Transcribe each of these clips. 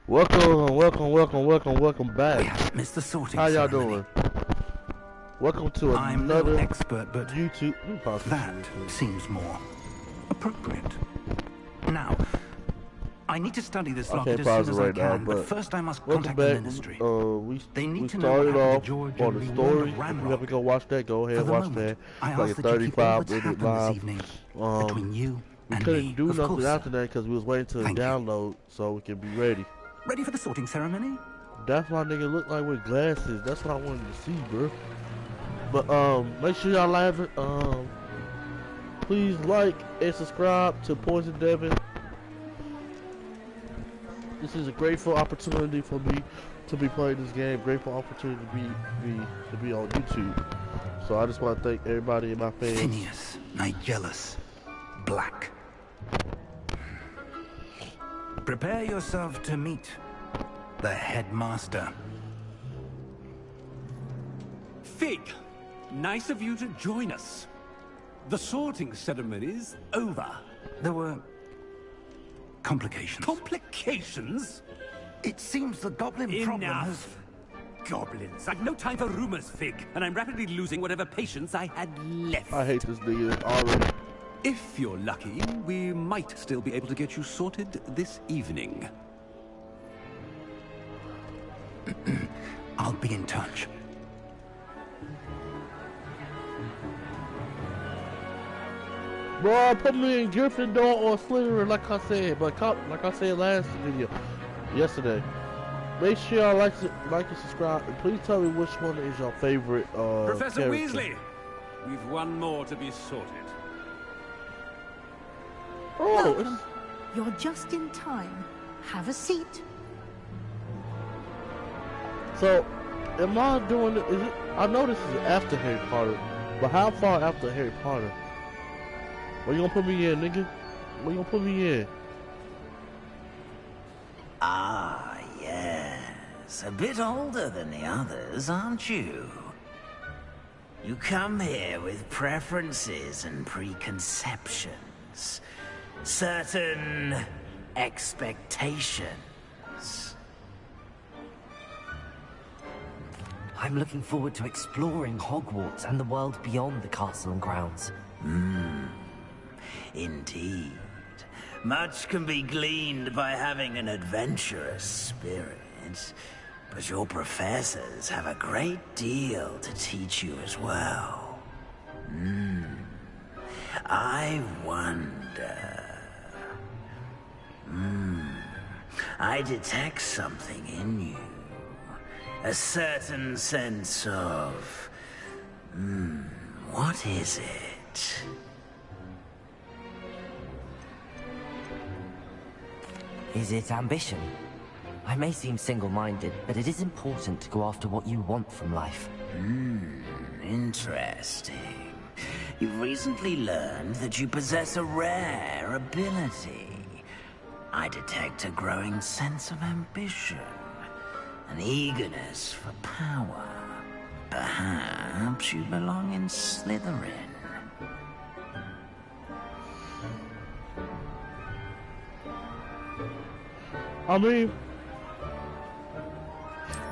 Welcome back. We have missed the sorting How y'all ceremony. doing? Welcome to I'm another no expert, but YouTube. that seems more appropriate. Now, I need to study this locket as soon as I can, but first I must contact the ministry. They need to know what happened to George on and the be story. warned of If you have to Ramrock. go watch that, go ahead For the watch moment, that. I Like ask a that you keep all 35 that's minute happened live. this evening between you We and couldn't me. do Of nothing course, after that because we was waiting to Thank you. download so we can be ready. Ready for the sorting ceremony? That's why nigga look like with glasses. That's what I wanted to see, bro. But make sure y'all live it. Please like and subscribe to Poison Devon. This is a grateful opportunity for me to be playing this game. Grateful opportunity to be on YouTube. So I just want to thank everybody in my fans. Phineas, Nigellus, Black. Prepare yourself to meet the headmaster. Fig, nice of you to join us. The sorting ceremony's over. There were complications. Complications? It seems the goblin problem has... Enough. Goblins. I've no time for rumors, Fig, and I'm rapidly losing whatever patience I had left. I hate this nigga already. If you're lucky, we might still be able to get you sorted this evening. I'll be in touch. Bro, put me in Gryffindor or Slytherin like I said, but like I said last video, yesterday. Make sure y'all like and subscribe, and please tell me which one is your favorite Professor character. Weasley, we've one more to be sorted. Oh, Welcome. You're just in time. Have a seat. so am I doing it? Is it? I know this is after Harry Potter, but how far after Harry Potter? Where you gonna put me in, nigga? Where you gonna put me in? Ah, yes. A bit older than the others, aren't you? You come here with preferences and preconceptions. Certain expectations. I'm looking forward to exploring Hogwarts and the world beyond the castle and grounds. Indeed. Much can be gleaned by having an adventurous spirit, but your professors have a great deal to teach you as well. I wonder... I detect something in you. A certain sense of... what is it? Is it ambition? I may seem single-minded, but it is important to go after what you want from life. Interesting. You've recently learned that you possess a rare ability. I detect a growing sense of ambition, an eagerness for power. Perhaps you belong in Slytherin. I mean,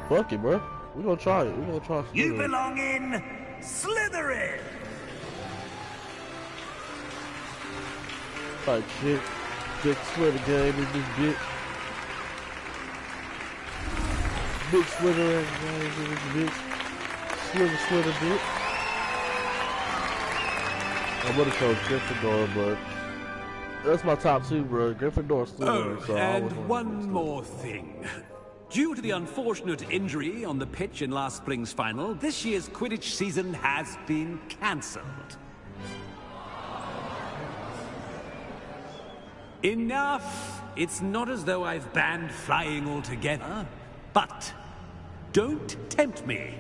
fuck it, bro. We gonna try it. We gonna try. You Slytherin. belong in Slytherin! Type shit. Big Slitter game in this bitch. Big Slitter game in this bitch. Slitter bitch. I would have chose Gryffindor, but that's my top two, bro. Gryffindor, Slytherin. Oh, so I was and one more thing. Due to the unfortunate injury on the pitch in last spring's final, this year's Quidditch season has been cancelled. Enough! It's not as though I've banned flying altogether, but don't tempt me.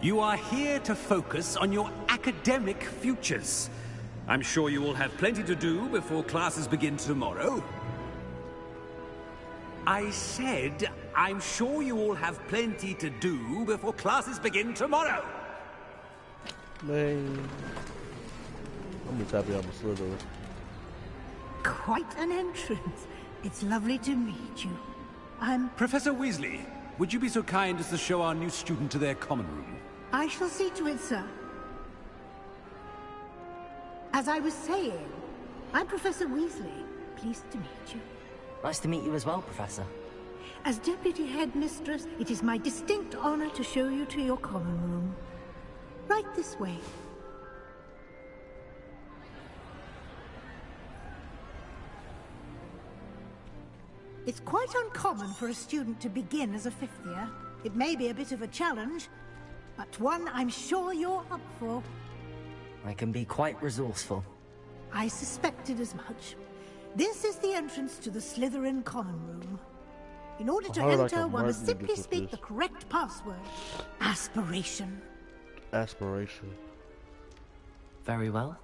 You are here to focus on your academic futures. I'm sure you will have plenty to do before classes begin tomorrow. I said, I'm sure you all have plenty to do before classes begin tomorrow. Man, I'm just happy I'm a Slytherin. Quite an entrance. It's lovely to meet you. Professor Weasley, would you be so kind as to show our new student to their common room? I shall see to it, sir. As I was saying, I'm Professor Weasley. Pleased to meet you. Nice to meet you as well, Professor. As Deputy Headmistress, it is my distinct honor to show you to your common room. Right this way. It's quite uncommon for a student to begin as a fifth year. It may be a bit of a challenge, but one I'm sure you're up for. I can be quite resourceful. I suspected as much. This is the entrance to the Slytherin common room. In order to enter, one must simply speak the correct password. Aspiration. Aspiration. Very well.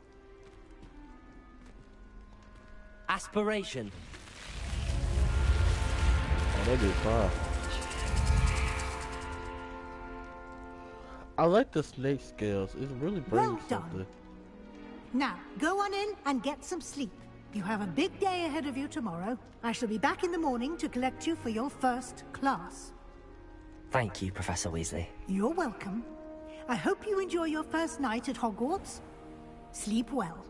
Aspiration. Oh, that is fine. I like the snake scales. It really brings something. Now, go on in and get some sleep. You have a big day ahead of you tomorrow. I shall be back in the morning to collect you for your first class. Thank you, Professor Weasley. You're welcome. I hope you enjoy your first night at Hogwarts. Sleep well.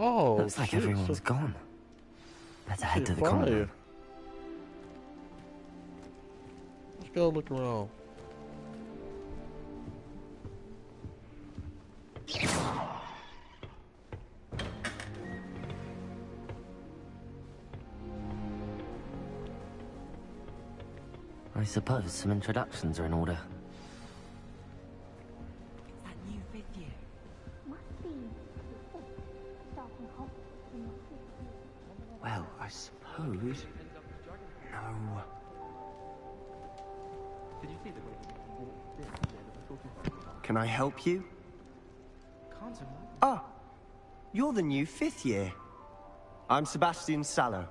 Oh, looks like everyone's gone. Better head to the common room. Let's go look around. I suppose some introductions are in order. That new fifth year. Must be. Well, I suppose. No. Can I help you? Ah, you're the new fifth year. I'm Sebastian Sallow.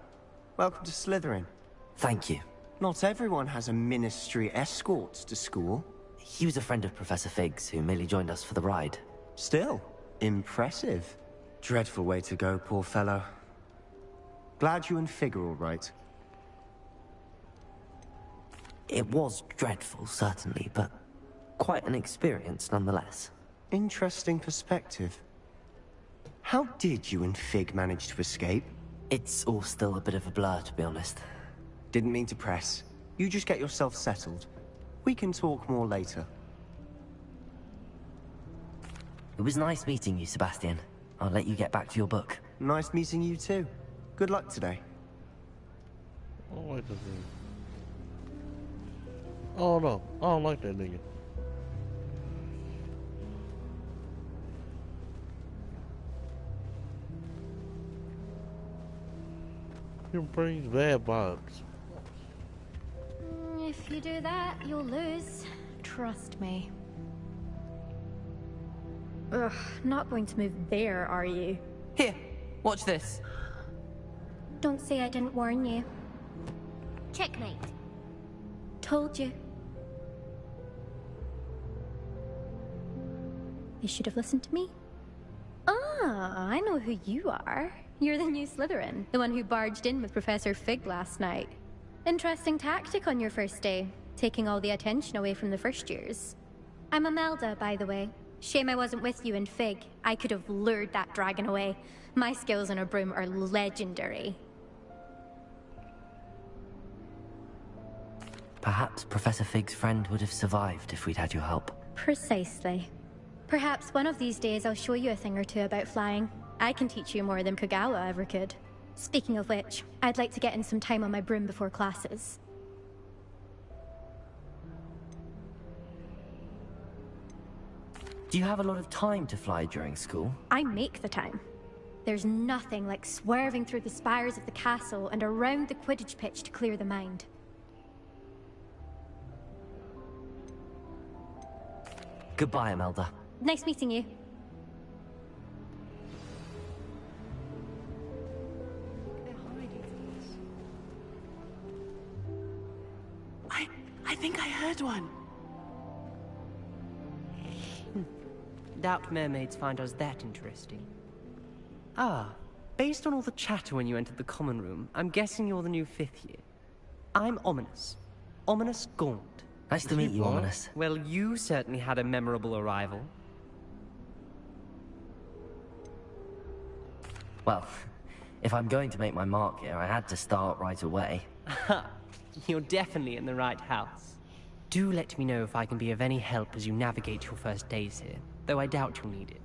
Welcome to Slytherin. Thank you. Not everyone has a ministry escort to school. He was a friend of Professor Fig's who merely joined us for the ride. Still, impressive. Dreadful way to go, poor fellow. Glad you and Fig are all right. It was dreadful, certainly, but quite an experience nonetheless. Interesting perspective. How did you and Fig manage to escape? It's all still a bit of a blur, to be honest. Didn't mean to press. You just get yourself settled. We can talk more later. It was nice meeting you, Sebastian. I'll let you get back to your book. Nice meeting you too. Good luck today. I don't like that thing. Oh no, I don't like that nigga. He brings bad vibes. If you do that, you'll lose. Trust me. Ugh, not going to move there, are you? Here, watch this. Don't say I didn't warn you. Checkmate. Told you. You should have listened to me. Ah, I know who you are. You're the new Slytherin, the one who barged in with Professor Fig last night. Interesting tactic on your first day, taking all the attention away from the first years. I'm Imelda, by the way. Shame I wasn't with you and Fig. I could have lured that dragon away. My skills on a broom are legendary. Perhaps Professor Fig's friend would have survived if we'd had your help. Precisely. Perhaps one of these days I'll show you a thing or two about flying. I can teach you more than Kogawa ever could. Speaking of which, I'd like to get in some time on my broom before classes. Do you have a lot of time to fly during school? I make the time. There's nothing like swerving through the spires of the castle and around the Quidditch pitch to clear the mind. Goodbye, Imelda. Nice meeting you. think I heard one. Doubt mermaids find us that interesting. Ah, based on all the chatter when you entered the common room, I'm guessing you're the new 5th year. I'm Ominous. Ominous Gaunt. Nice to meet you, Ominous. Well, you certainly had a memorable arrival. Well, if I'm going to make my mark here, I had to start right away. You're definitely in the right house. Do let me know if I can be of any help as you navigate your first days here, though I doubt you'll need it.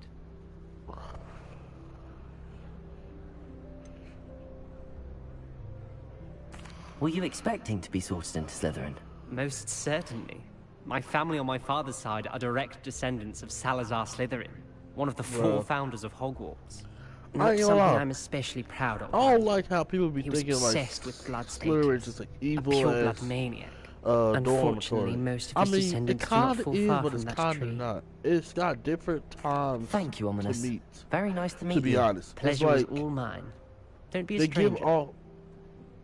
Were you expecting to be sorted into Slytherin? Most certainly. My family on my father's side are direct descendants of Salazar Slytherin, one of the 4 founders of Hogwarts. Not something I'm especially proud of. I don't like how people be thinking like with blood Slytherin's just like evil, a pure blood maniac. Unfortunately, most of his descendants do not fall far from that tree. Not. It's got different times. Thank you, Ominous. To meet. Very nice to meet you. To be honest, Pleasure is all mine. Don't be a stranger.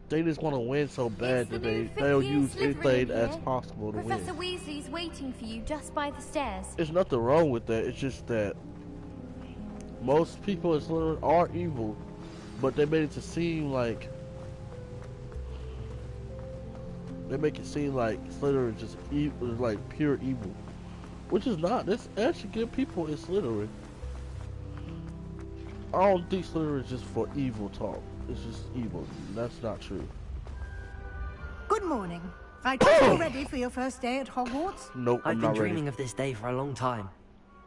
They just want to win so bad that they'll use anything as possible to win. Professor Weasley's waiting for you just by the stairs. There's nothing wrong with that. It's just that most people in Slytherin are evil, but they make it seem like Slytherin is just evil, like pure evil, which is not. There's actually good people in Slytherin. I don't think Slytherin is just for evil talk. It's just evil. That's not true. Good morning. I trust you're ready for your first day at Hogwarts? Nope, I've been dreaming of this day for a long time.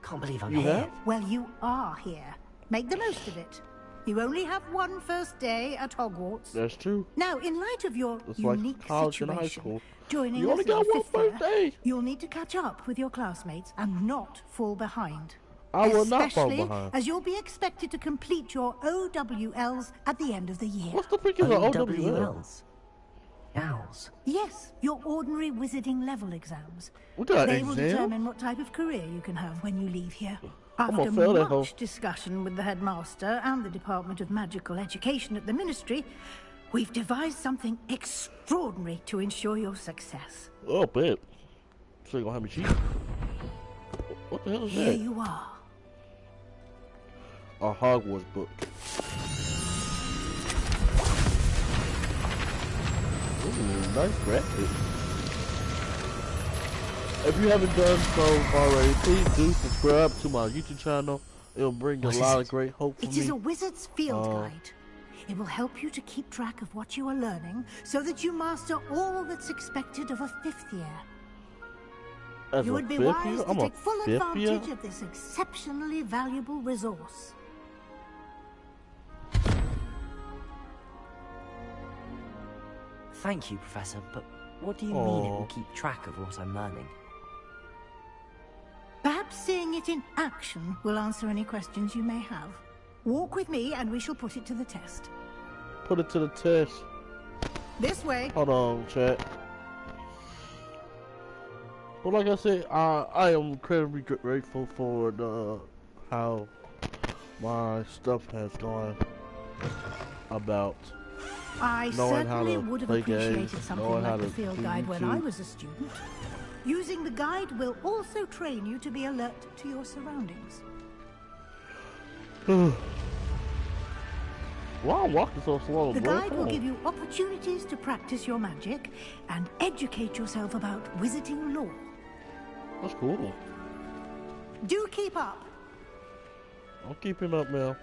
Can't believe I'm here. Well, you are here. Make the most of it. You only have one first day at Hogwarts. That's true. Now, in light of your unique situation, joining you only got one first day. You'll need to catch up with your classmates and not fall behind. I will not fall behind. Especially as you'll be expected to complete your OWLs at the end of the year. What's the freaking OWLs? Owls? Yes, your ordinary wizarding level exams. They will determine what type of career you can have when you leave here. I'm After much discussion with the headmaster and the Department of Magical Education at the Ministry, we've devised something extraordinary to ensure your success. Oh, bet. So you're gonna have me cheat? What the hell is that? Here you are. A Hogwarts book. Ooh, nice graphics. If you haven't done so already, please do subscribe to my YouTube channel. It'll bring a lot of great hope for me. It is a wizard's field guide. It will help you to keep track of what you are learning so that you master all that's expected of a 5th year. You would be wise to take full advantage of this exceptionally valuable resource. Thank you, Professor, but what do you mean it will keep track of what I'm learning? Perhaps seeing it in action will answer any questions you may have. Walk with me and we shall put it to the test. Put it to the test. This way. Hold on, chat. But like I said, I am incredibly grateful for how my stuff has gone about I knowing how certainly to would have play appreciated games, something like the field guide when I was a student. Using the guide will also train you to be alert to your surroundings. Why am I walking so slow? The guide will give you opportunities to practice your magic and educate yourself about wizarding lore. That's cool. Do keep up. I'm keeping up now.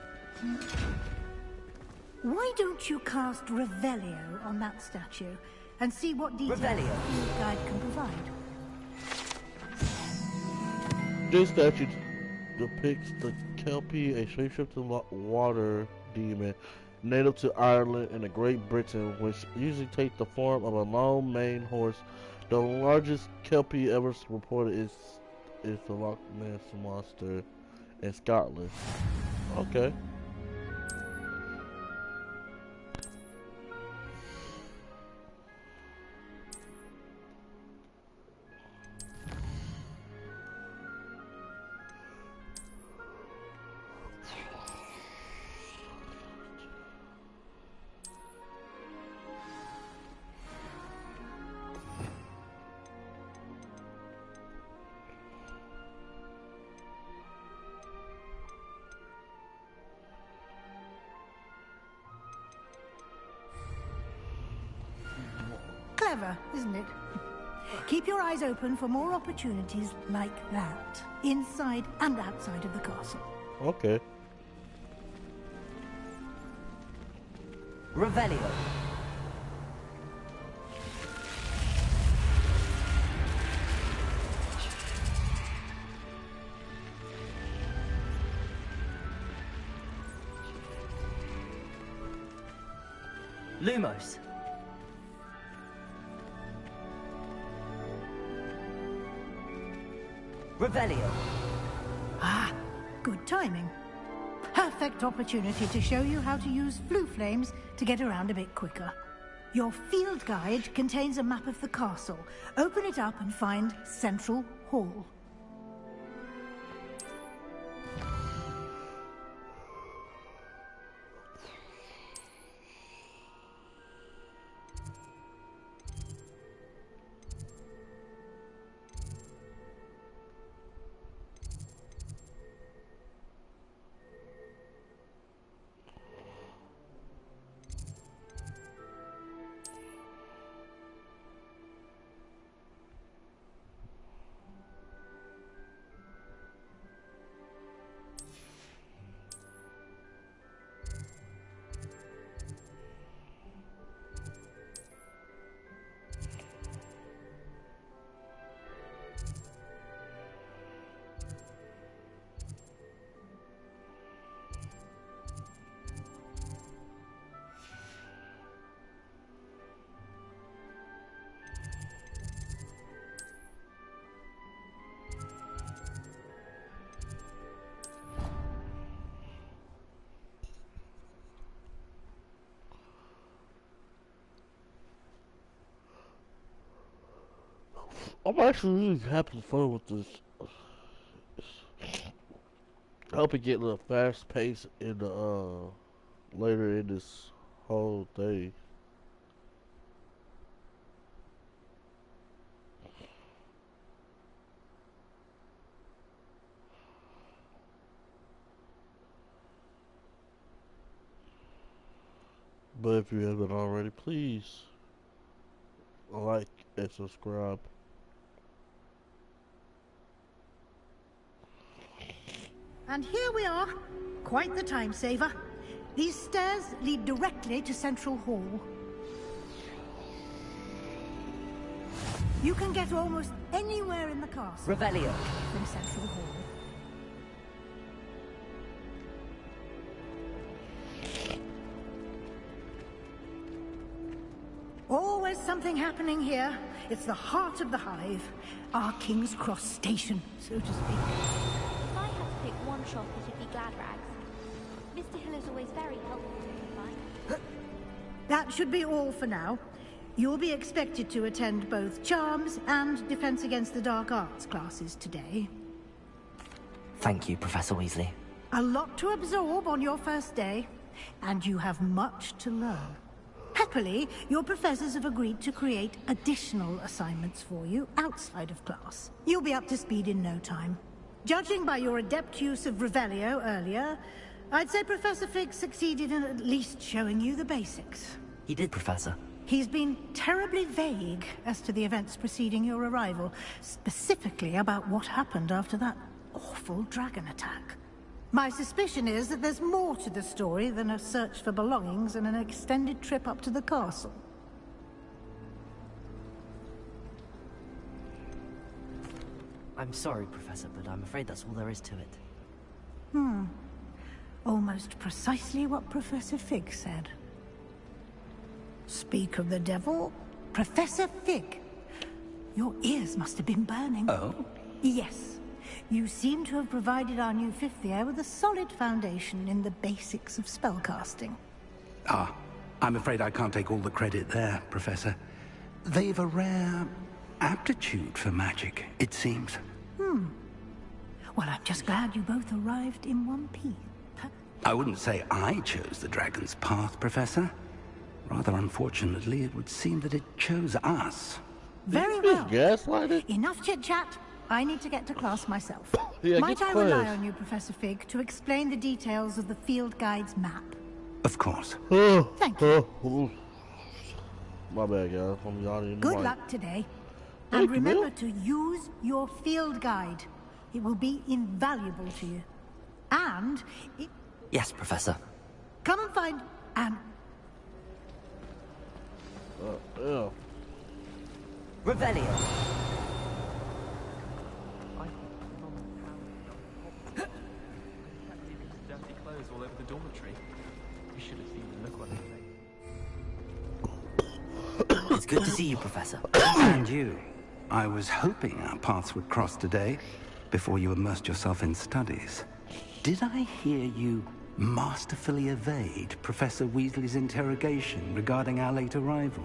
Why don't you cast Revelio on that statue and see what details the field guide can provide? This statue depicts the Kelpie, a shapeshifting water demon native to Ireland and Great Britain, which usually takes the form of a long-maned horse. The largest Kelpie ever reported is the Loch Ness Monster in Scotland. Okay. Clever, isn't it? Keep your eyes open for more opportunities like that, inside and outside of the castle. Okay. Revelio. Lumos. Revelio. Ah, good timing. Perfect opportunity to show you how to use flue flames to get around a bit quicker. Your field guide contains a map of the castle. Open it up and find Central Hall. I'm actually really having fun with this. I hope it get a little fast pace in the later in this whole thing. But if you haven't already, please like and subscribe. And here we are. Quite the time saver. These stairs lead directly to Central Hall. You can get almost anywhere in the castle Revelio. from Central Hall. Always something happening here. It's the heart of the hive. Our King's Cross station, so to speak. If I had to pick one shop, it'd be Glad Rags. Mr. Hill is always very helpful to me, That should be all for now. You'll be expected to attend both Charms and Defense Against the Dark Arts classes today. Thank you, Professor Weasley. A lot to absorb on your first day, and you have much to learn. Happily, your professors have agreed to create additional assignments for you outside of class. You'll be up to speed in no time. Judging by your adept use of Revelio earlier, I'd say Professor Fig succeeded in at least showing you the basics. He did, Professor. He's been terribly vague as to the events preceding your arrival, specifically about what happened after that awful dragon attack. My suspicion is that there's more to the story than a search for belongings and an extended trip up to the castle. I'm sorry, Professor, but I'm afraid that's all there is to it. Almost precisely what Professor Fig said. Speak of the devil, Professor Fig. Your ears must have been burning. Oh? Yes. You seem to have provided our new fifth year with a solid foundation in the basics of spellcasting. Ah, I'm afraid I can't take all the credit there, Professor. They've a rare aptitude for magic, it seems. Well, I'm just glad you both arrived in one piece. I wouldn't say I chose the dragon's path, Professor. Rather unfortunately, it would seem that it chose us. Very well. Gaslighted? Enough chit-chat. I need to get to class myself. Yeah, Might I rely on you, Professor Fig, to explain the details of the field guide's map? Of course. Thank you. My bad, guys. Y'all didn't Good luck today. And remember to use your field guide. It will be invaluable to you. And... Yes, Professor. Come and find... Yeah. Revelio. Dirty clothes all over the dormitory. You should have seen the look on his face. It's good to see you, Professor. And you. I was hoping our paths would cross today, before you immersed yourself in studies. Did I hear you masterfully evade Professor Weasley's interrogation regarding our late arrival?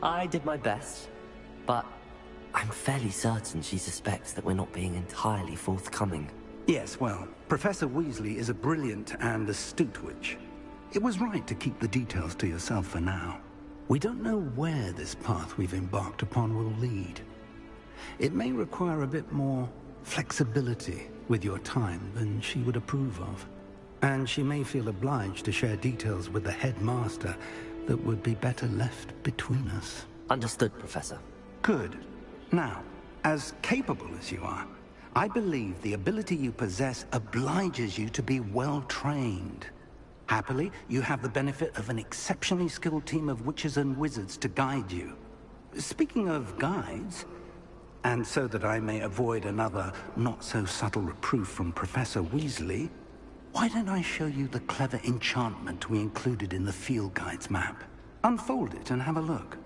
I did my best, but I'm fairly certain she suspects that we're not being entirely forthcoming. Yes, well, Professor Weasley is a brilliant and astute witch. It was right to keep the details to yourself for now. We don't know where this path we've embarked upon will lead. It may require a bit more flexibility with your time than she would approve of. And she may feel obliged to share details with the headmaster that would be better left between us. Understood, Professor. Good. Now, as capable as you are, I believe the ability you possess obliges you to be well-trained. Happily, you have the benefit of an exceptionally skilled team of witches and wizards to guide you. Speaking of guides, and so that I may avoid another not-so-subtle reproof from Professor Weasley, why don't I show you the clever enchantment we included in the field guide's map? Unfold it and have a look.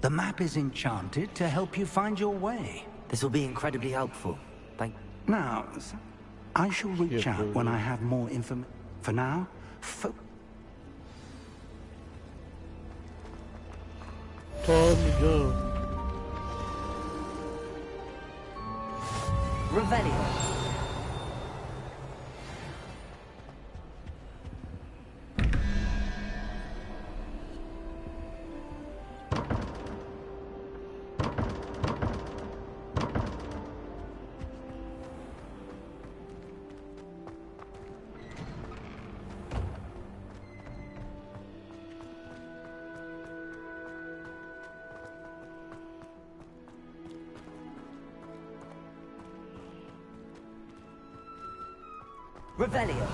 The map is enchanted to help you find your way. This will be incredibly helpful. Thank you. Now, I shall reach out when I have more information. For now, Time to go. Revelio. Revelio.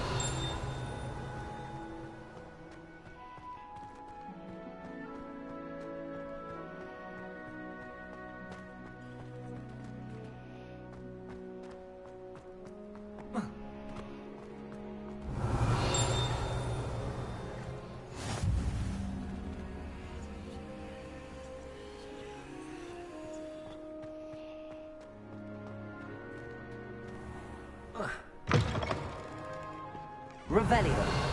Revelio.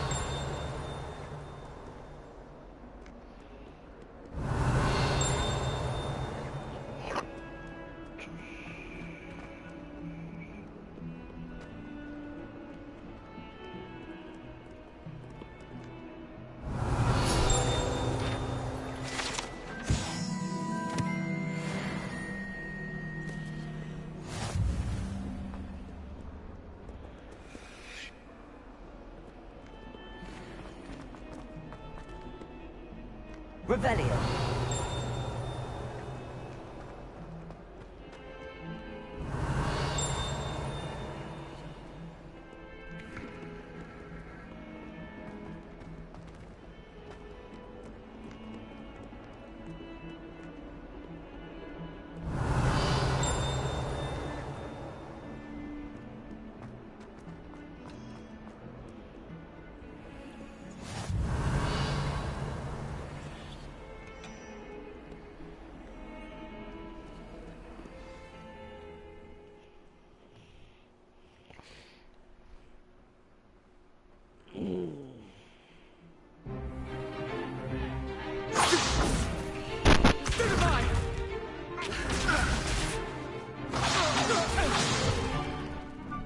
Revelio.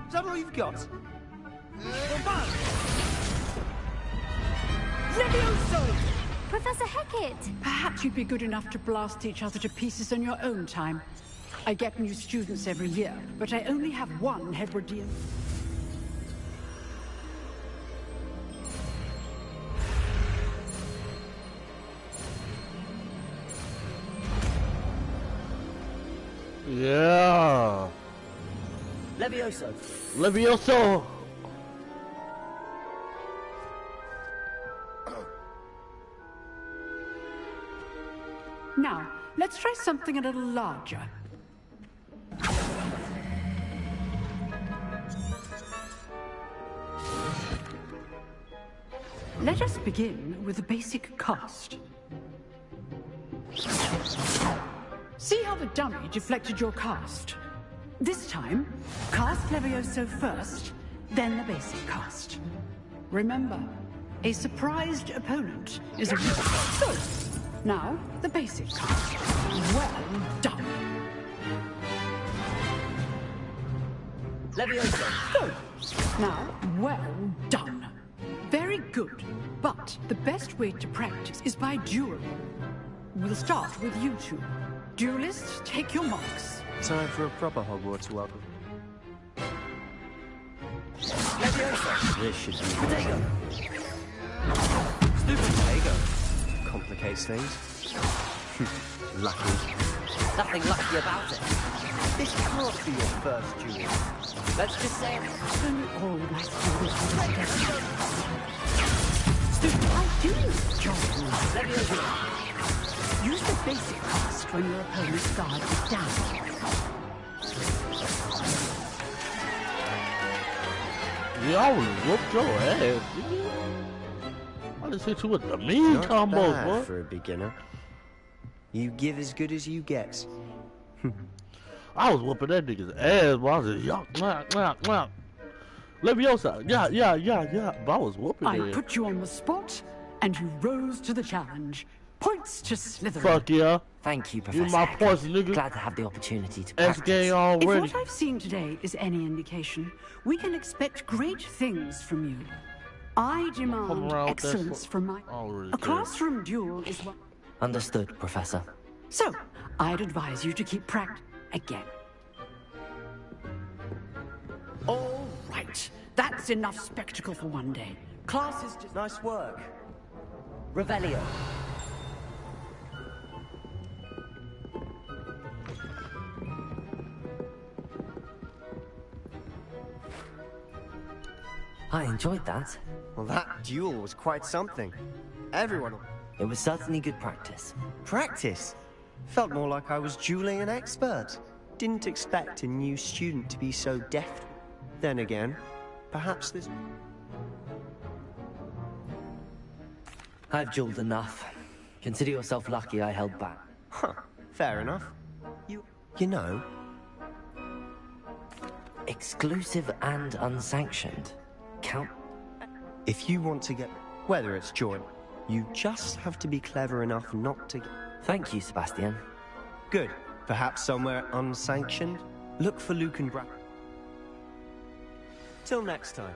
Is that all you've got? Levioso! Professor Hecat! Perhaps you'd be good enough to blast each other to pieces on your own time. I get new students every year, but I only have one Hebridean. Yeah. Levioso. Levioso. Now, let's try something a little larger. Let us begin with the basic cast. See how the dummy deflected your cast? This time, cast Levioso first, then the basic cast. Remember, a surprised opponent is a risk. Good. Now, the basic cast. Well done. Levioso. Good. Now, well done. Very good. But the best way to practice is by duel. We'll start with you two. Duelists, take your marks. Time for a proper Hogwarts welcome. Levioso. This should be Potato. Stupid Potato. Complicates things. Lucky. Nothing lucky about it. This can't be your first duel. Let's just say All my students together. Stupid, I do, John. Levioso. Use the basic cast when your opponent's guard is down. Yeah, I would whoop your ass. I just hit you with the mean Not combos, bad boy. for a beginner. You give as good as you get. I was whooping that nigga's ass, but I was just yuck. Leviosa, yeah. But I was whooping I it. put you on the spot, and you rose to the challenge. Points to Slytherin. Fuck yeah. Thank you, Professor. You my Hecat. points, nigga. Glad to have the opportunity to S practice. game If already. what I've seen today is any indication, we can expect great things from you. I Come demand around with that excellence from my... already A good. classroom duel is what... Understood, Professor. So, I'd advise you to keep practice again. All right. That's enough spectacle for one day. Class is just... Nice work. Revelio. I enjoyed that. Well, that duel was quite something. Everyone... It was certainly good practice. Practice? Felt more like I was dueling an expert. Didn't expect a new student to be so deft. Then again, perhaps this... I've dueled enough. Consider yourself lucky I held back. Huh, fair enough. You know... Exclusive and unsanctioned. Count... If you want to get... Whether it's joy, you just have to be clever enough not to get... Thank you, Sebastian. Good. Perhaps somewhere unsanctioned? Look for Luke and Brad. Till next time.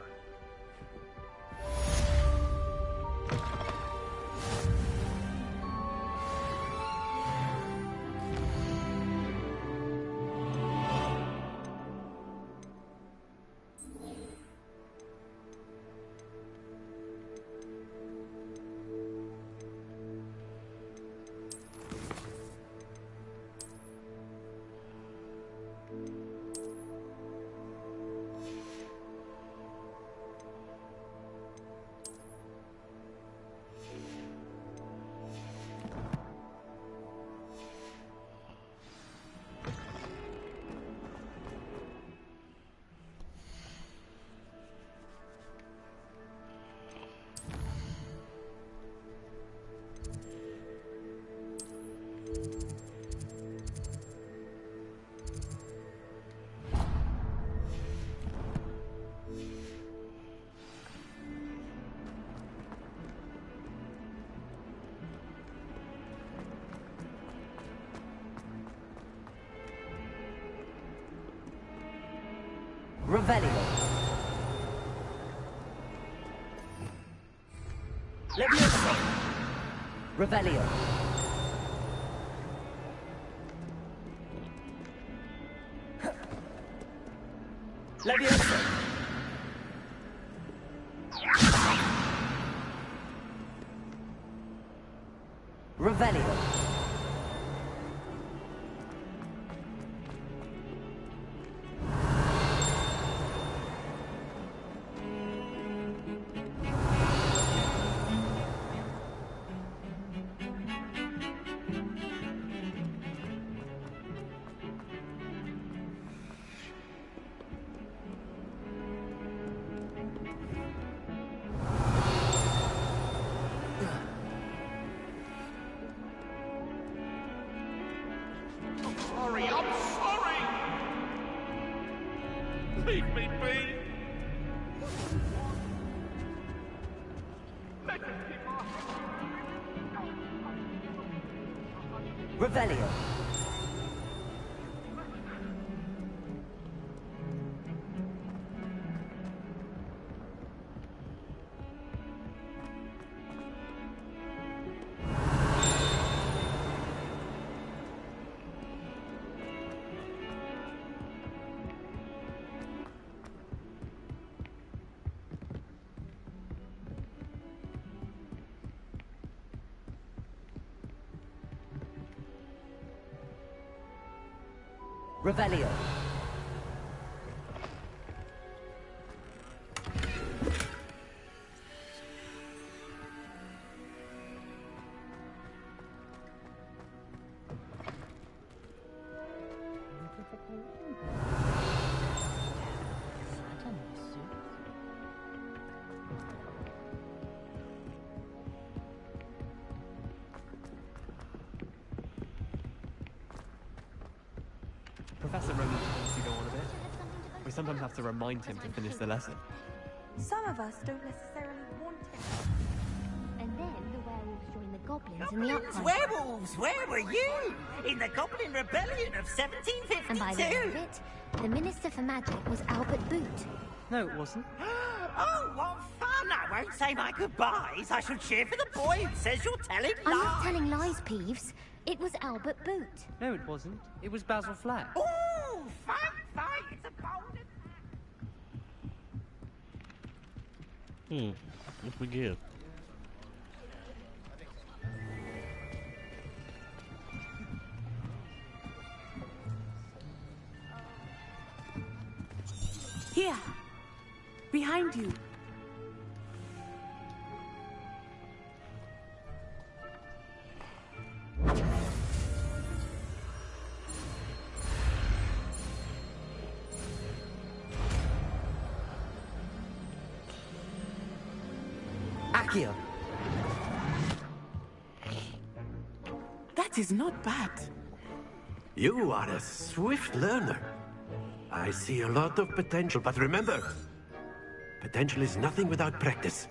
Revelio. Leviosa. Revelio. Leviosa. Revelio. Leave me be! Revelio. Revelio. Professor Roman wants to go on a bit. We sometimes have to remind him to finish the lesson. Some of us don't necessarily want it. And then the werewolves join the goblins in the uprising. Werewolves! Where were you? In the Goblin Rebellion of 1752! And by the end of it, the Minister for Magic was Albert Boot. No, it wasn't. Oh, what fun! I won't say my goodbyes. I shall cheer for the boy who says you're telling lies. I'm not telling lies, Peeves. It was Albert Boot. No, it wasn't. It was Basil Flack. Ooh, fight! It's a bold attack. Let's begin. Here. Behind you. Accio. That is not bad. You are a swift learner. I see a lot of potential, but remember, potential is nothing without practice.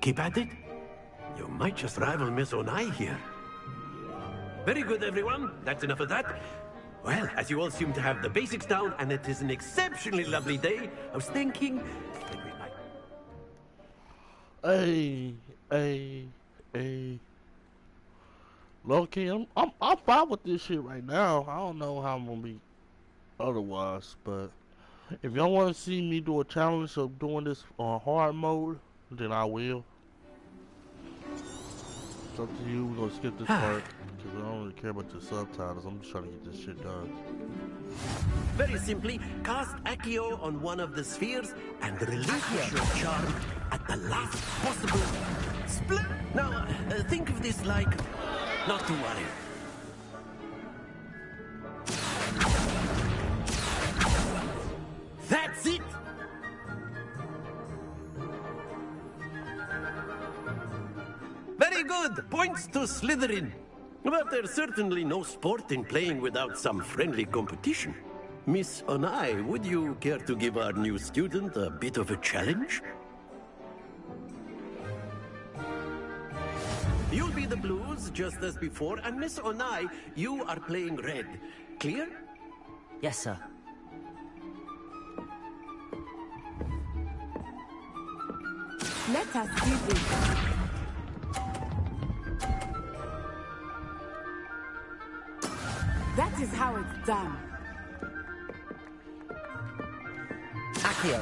Keep at it. You might just rival Miss Onai here. Very good, everyone. That's enough of that. Well, as you all seem to have the basics down, and it is an exceptionally lovely day, I was thinking that we might... Hey. Low-key, I'm fine with this shit right now. I don't know how I'm gonna be otherwise, but if y'all want to see me do a challenge of doing this on hard mode, then I will. It's up to you. We're gonna skip this part because I don't really care about the subtitles. I'm just trying to get this shit done. Very simply, cast Accio on one of the spheres and relinquish your charm at the last possible split. Now, think of this like... Not to worry. That's it! Very good! Points to Slytherin. But there's certainly no sport in playing without some friendly competition. Miss Onai, would you care to give our new student a bit of a challenge? You'll be the blues, just as before, and Miss Onai, you are playing red. Clear? Yes, sir. Let us see this. That is how it's done. Accio.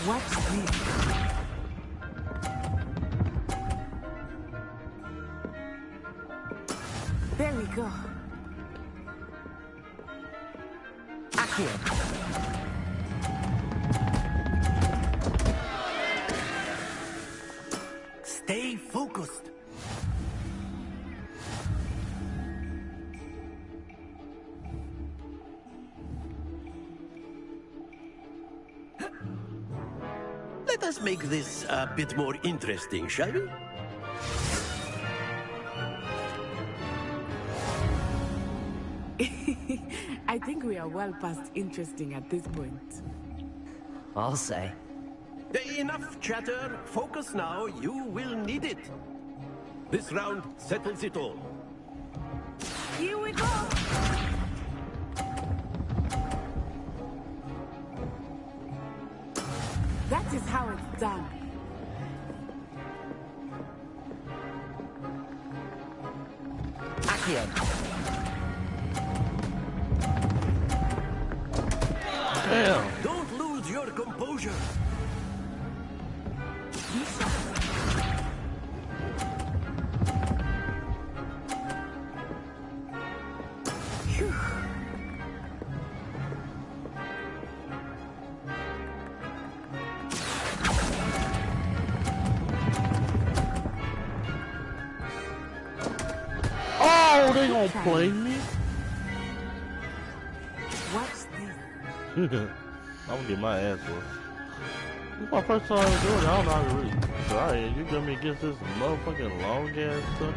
Watch this. There we go. Accio. Stay focused. Let us make this a bit more interesting, shall we? I think we are well past interesting at this point. I'll say. Enough chatter. Focus now. You will need it. This round settles it all. Here we go. That is how it's done. Accio. Damn. Don't lose your composure. Oh, they gonna play me? Watch this. I'm gonna get my ass whooped. This is my first time doing it. I don't know how to really try it. You got me against this motherfucking long ass stuff.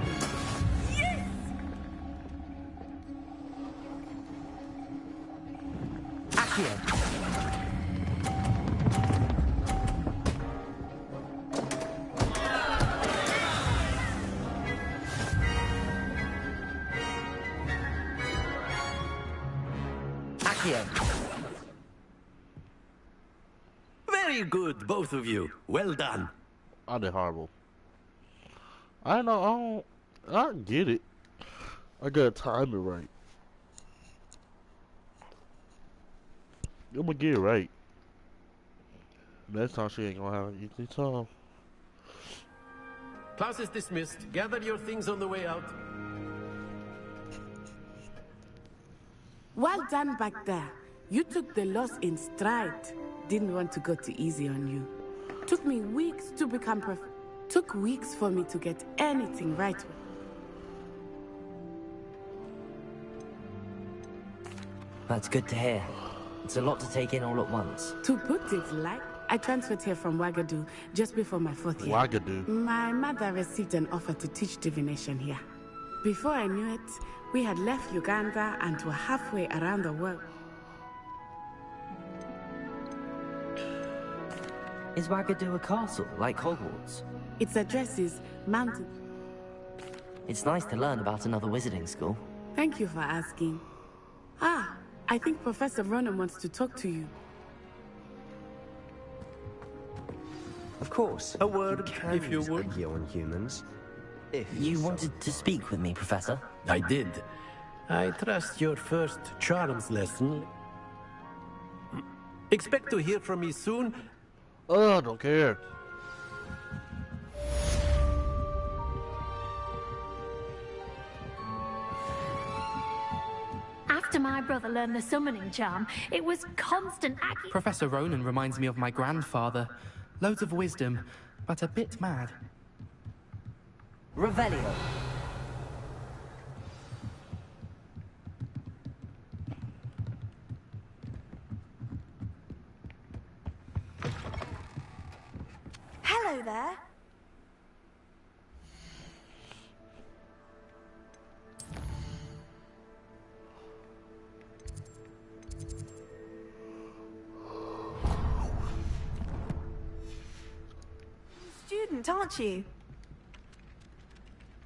Accio. Very good, both of you. Well done. I did horrible. I know. I get it. I gotta time it right. I'm gonna get it right. Next time she ain't gonna have an easy time. Class is dismissed. Gather your things on the way out. Well done back there. You took the loss in stride. Didn't want to go too easy on you. Took me weeks to become perfect. Took weeks for me to get anything right. That's good to hear. It's a lot to take in all at once. To put it light, I transferred here from Wagadu just before my 4th year. Wagadu. My mother received an offer to teach divination here. Before I knew it, we had left Uganda and were halfway around the world. Is Wagadu a castle, like Hogwarts? Its address is Mountain. It's nice to learn about another wizarding school. Thank you for asking. Ah, I think Professor Ronan wants to talk to you. Of course. A word, if you use would. Accio on humans. If You wanted to speak with me, Professor? I did. I trust your first charms lesson. Expect to hear from me soon. Oh, I don't care. After my brother learned the summoning charm, it was constant Accio. Professor Ronan reminds me of my grandfather. Loads of wisdom, but a bit mad. Revelio. Hello there. smart, aren't you?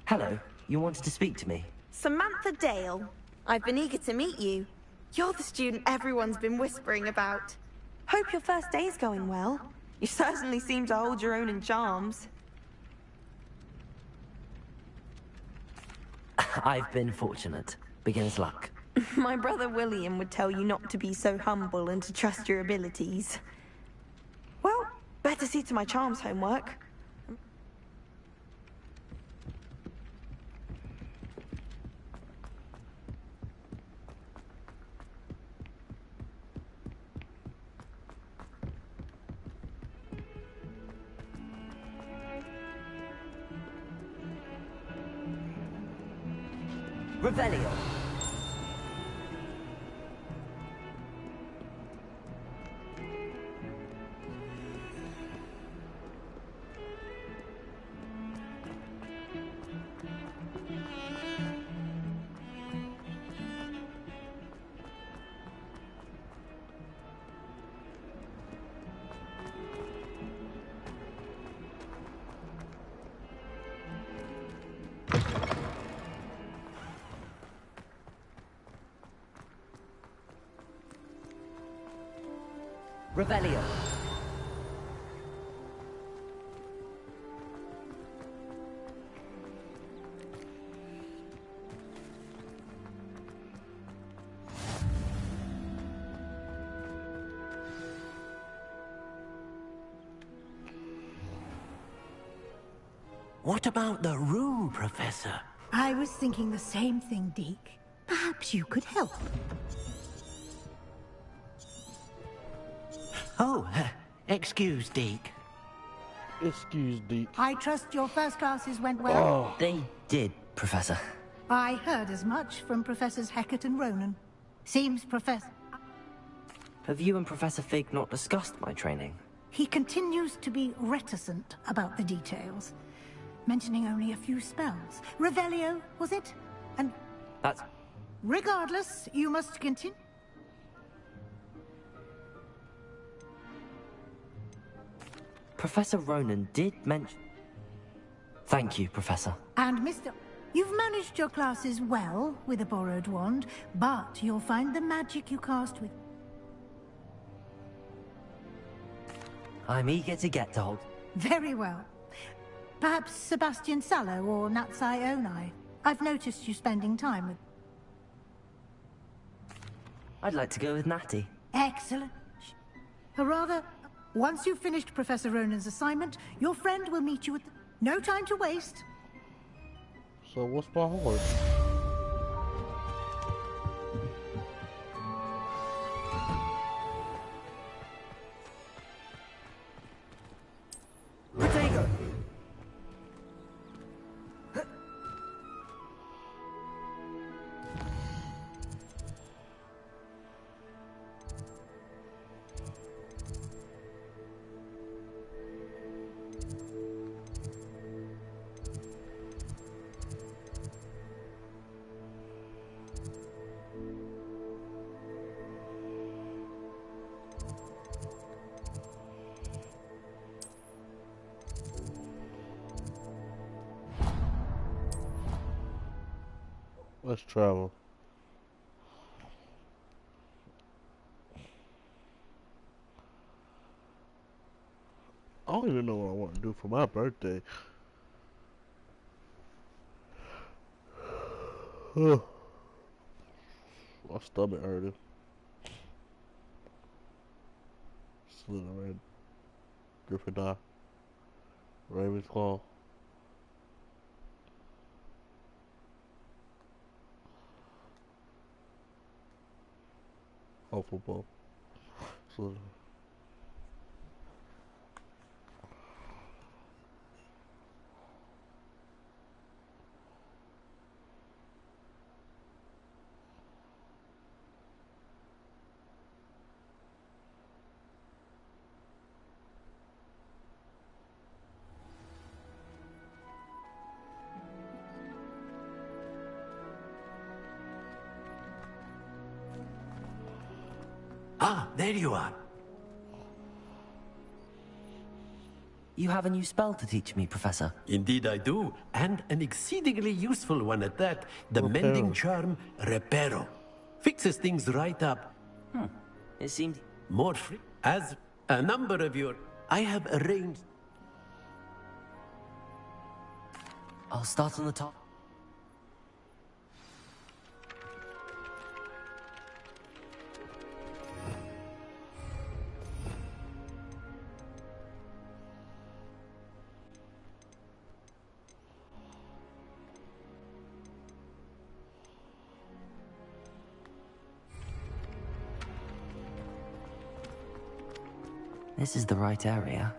Hello. You wanted to speak to me? Samantha Dale. I've been eager to meet you. You're the student everyone's been whispering about. Hope your first day's going well. You certainly seem to hold your own in charms. I've been fortunate. Beginner's luck. My brother William would tell you not to be so humble and to trust your abilities. Well, better see to my charms homework. Revelio. Revelio. What about the room, Professor? I was thinking the same thing, Deke. Perhaps you could help. Oh, excuse, Deke. Excuse, Deke. I trust your first classes went well? Oh. They did, Professor. I heard as much from Professors Hecat and Ronan. Seems Professor... Have you and Professor Fig not discussed my training? He continues to be reticent about the details, mentioning only a few spells. Revelio, was it? And... That's... Regardless, you must continue... Professor Ronan did mention... Thank you, Professor. And Mr... You've managed your classes well with a borrowed wand, but you'll find the magic you cast with... I'm eager to get to Hogwarts. Very well. Perhaps Sebastian Sallow or Natsai Onai. I've noticed you spending time with... I'd like to go with Natty. Excellent. Or rather, once you've finished Professor Ronan's assignment, your friend will meet you at the... No time to waste. So what's my homework? Protego! Let's travel. I don't even know what I want to do for my birthday. My stomach hurting. Slytherin, Gryffindor, Ravenclaw. Oh, football. Slytherin. Ah, there you are. You have a new spell to teach me, Professor. Indeed I do, and an exceedingly useful one at that. The mending charm, Reparo. Fixes things right up. It seems... More free. As a number of your... I have arranged... I'll start on the top. This is the right area.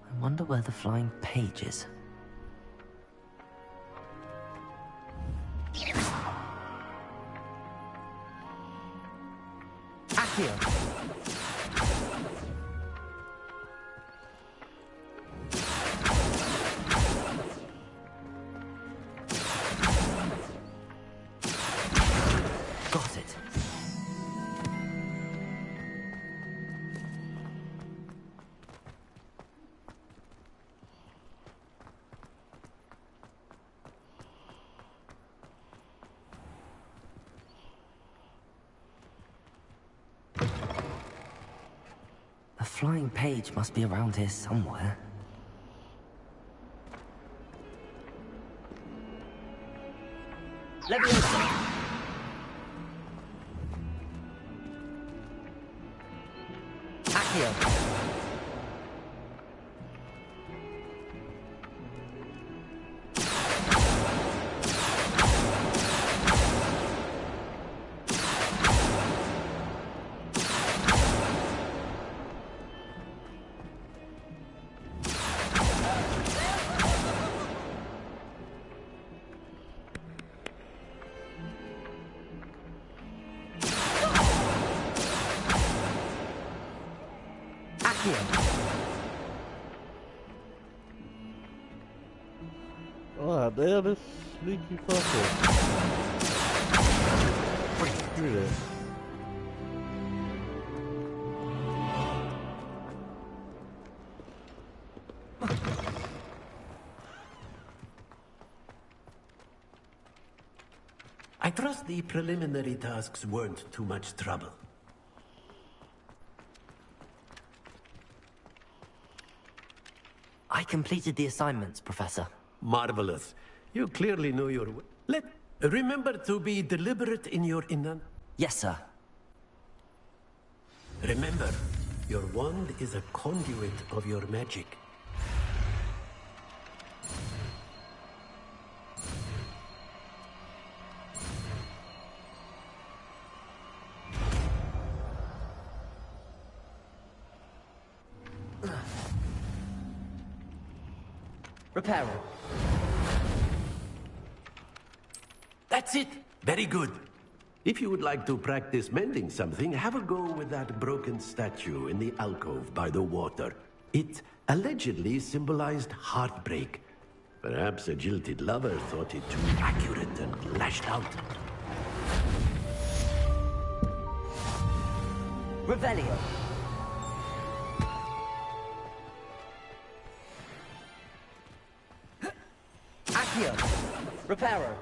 I wonder where the flying page is. Accio! Got it. The flying page must be around here somewhere. Leviosa! Accio! Oh, damn, this sneaky fucker. Give me that. I trust the preliminary tasks weren't too much trouble. I completed the assignments, Professor. Marvelous. You clearly know your way. Remember to be deliberate in your Yes, sir. Remember, your wand is a conduit of your magic. Reparo. That's it. Very good. If you would like to practice mending something, have a go with that broken statue in the alcove by the water. It allegedly symbolized heartbreak. Perhaps a jilted lover thought it too accurate and lashed out. Revelio. Accio. Reparo.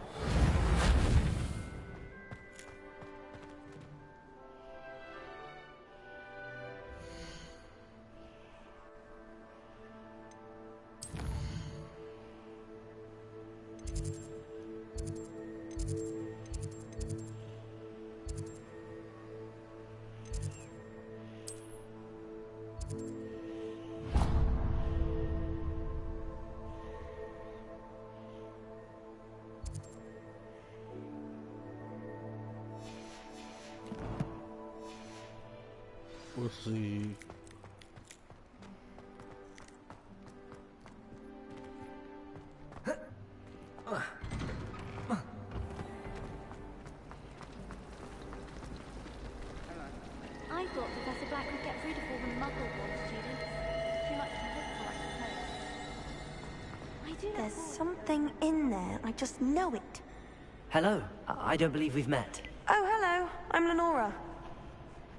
We'll see. I thought Professor Black would get rid of all the Muggle-born students. Too much to look for, I suppose. There's something in there. I just know it. Hello. I don't believe we've met. Oh, hello. I'm Lenora.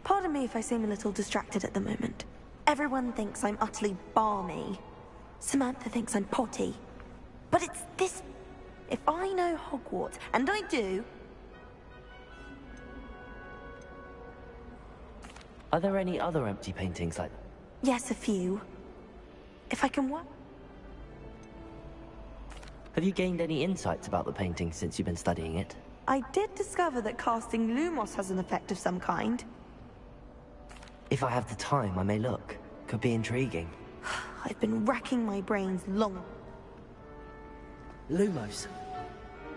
Pardon me if I seem a little distracted at the moment. Everyone thinks I'm utterly balmy. Samantha thinks I'm potty. But it's this... If I know Hogwarts, and I do... Are there any other empty paintings like... Yes, a few. If I can Have you gained any insights about the painting since you've been studying it? I did discover that casting Lumos has an effect of some kind. If I have the time, I may look. Could be intriguing. I've been racking my brains long. Lumos.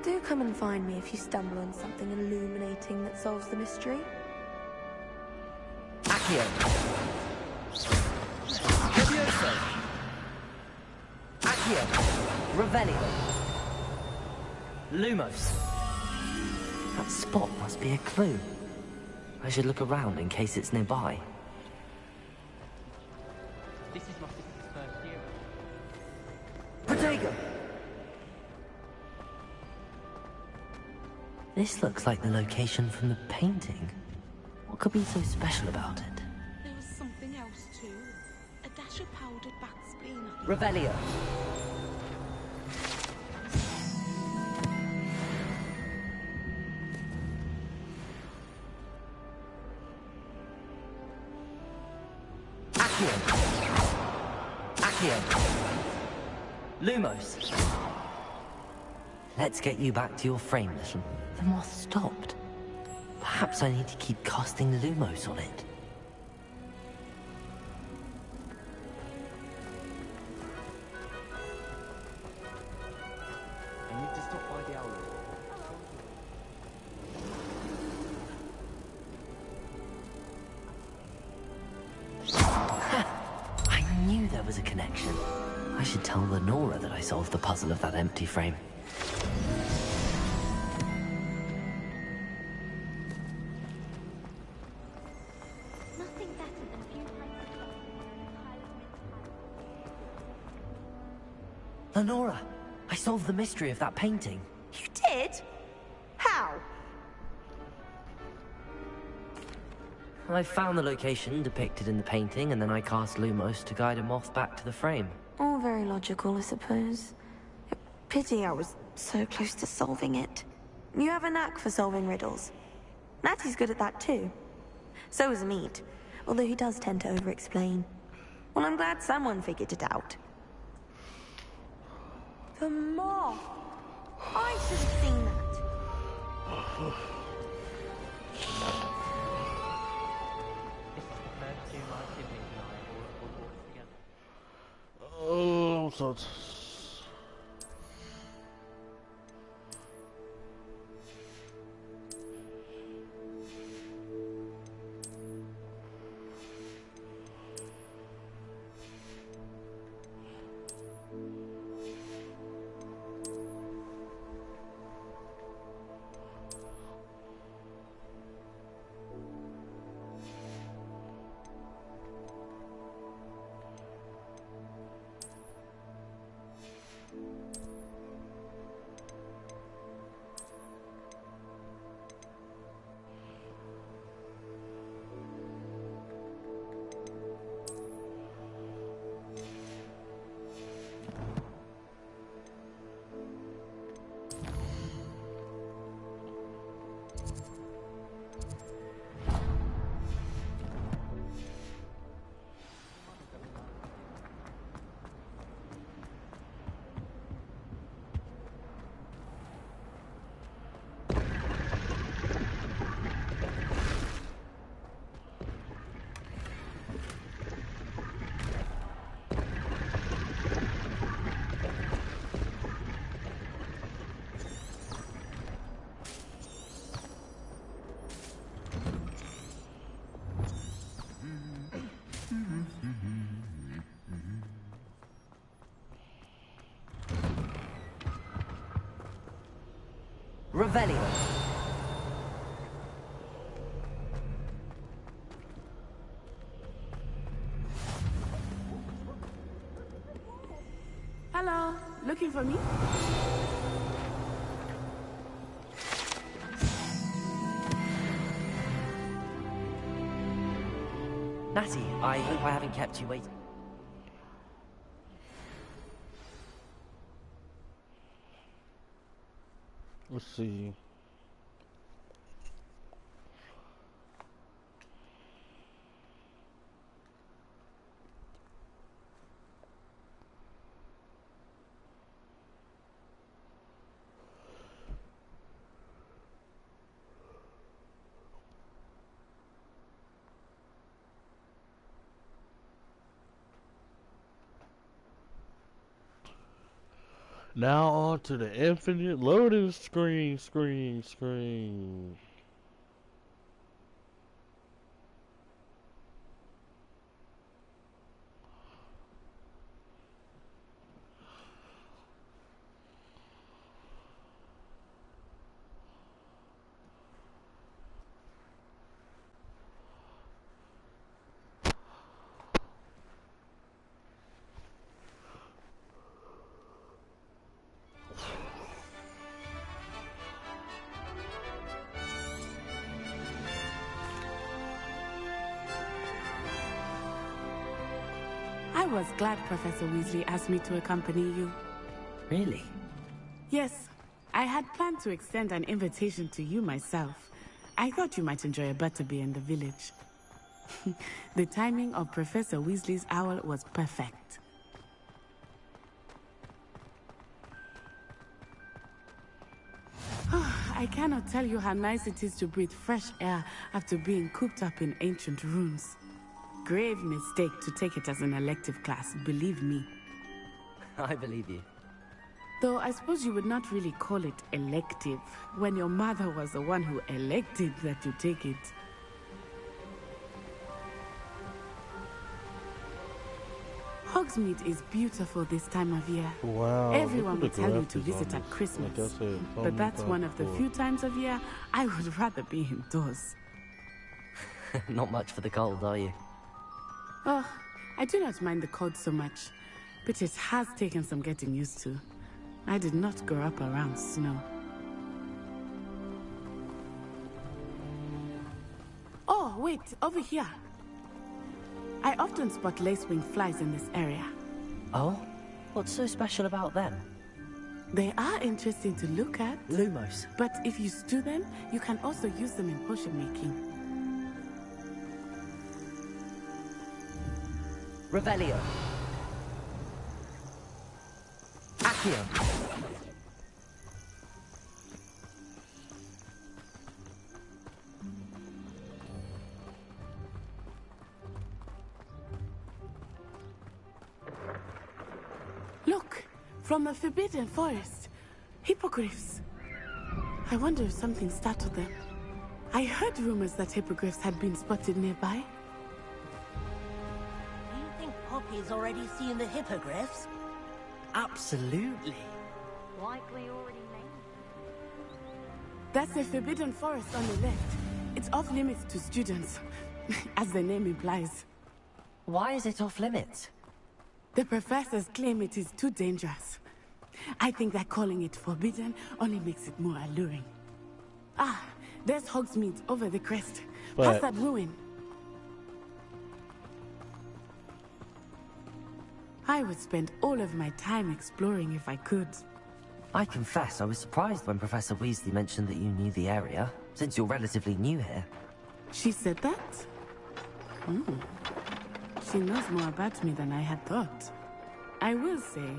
Do come and find me if you stumble on something illuminating that solves the mystery. Accio. Levioso. Accio. Revelio. Lumos. That spot must be a clue. I should look around in case it's nearby. This is my sister's first year. Protego! This looks like the location from the painting. What could be so special about it? There was something else too. A dash of powdered bat spleen. Revelio. Accio. Lumos. Let's get you back to your frame, little. The moth stopped. Perhaps I need to keep casting Lumos on it. I need to stop by the owl. I knew there was a connection. I should tell Lenora that I solved the puzzle of that empty frame. Nothing better than a few pints of coffee. Lenora, I solved the mystery of that painting. You did? How? I found the location depicted in the painting, and then I cast Lumos to guide a moth back to the frame. All very logical, I suppose. Pity I was so close to solving it. You have a knack for solving riddles. Natty's good at that too. So is Meat, although he does tend to over-explain. Well, I'm glad someone figured it out. The moth! I should have seen that. Oh, so... Revelio. Hello, looking for me? Natty, I hope I haven't kept you waiting. Let's see. Now on to the infinite loading screen. I was glad Professor Weasley asked me to accompany you. Really? Yes. I had planned to extend an invitation to you myself. I thought you might enjoy a butterbeer in the village. The timing of Professor Weasley's owl was perfect. I cannot tell you how nice it is to breathe fresh air after being cooped up in ancient rooms. Grave mistake to take it as an elective class, believe me. I believe you. Though I suppose you would not really call it elective, when your mother was the one who elected that you take it. Hogsmeade is beautiful this time of year. Wow. Everyone will tell you to visit at Christmas. Like I said, but that's one of the few times of year I would rather be indoors. Not much for the cold, are you? Oh, I do not mind the cold so much, but it has taken some getting used to. I did not grow up around snow. Oh, wait, over here. I often spot lacewing flies in this area. Oh? What's so special about them? They are interesting to look at. Lumos. But if you stew them, you can also use them in potion making. Revelio. Accio. Look, from the Forbidden Forest. Hippogriffs. I wonder if something startled them. I heard rumors that hippogriffs had been spotted nearby. Poppy's already seen the hippogriffs? Absolutely. Likely already named. That's the Forbidden Forest on the left. It's off limits to students, as the name implies. Why is it off limits? The professors claim it is too dangerous. I think that calling it forbidden only makes it more alluring. Ah, there's Hogsmeade over the crest. Past that ruin. I would spend all of my time exploring if I could. I confess I was surprised when Professor Weasley mentioned that you knew the area, since you're relatively new here. She said that? She knows more about me than I had thought. I will say,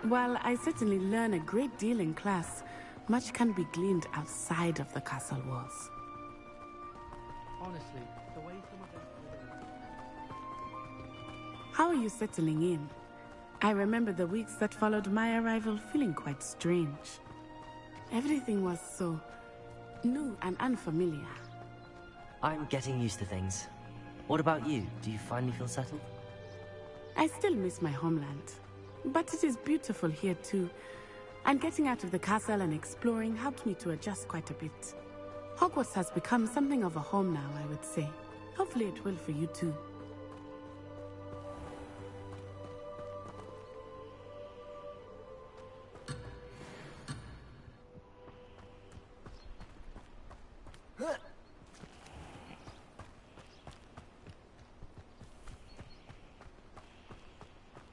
while I certainly learn a great deal in class, much can be gleaned outside of the castle walls. Honestly, the way some of them... How are you settling in? I remember the weeks that followed my arrival feeling quite strange. Everything was so new and unfamiliar. I'm getting used to things. What about you? Do you finally feel settled? I still miss my homeland, but it is beautiful here too. And getting out of the castle and exploring helped me to adjust quite a bit. Hogwarts has become something of a home now, I would say. Hopefully it will for you too.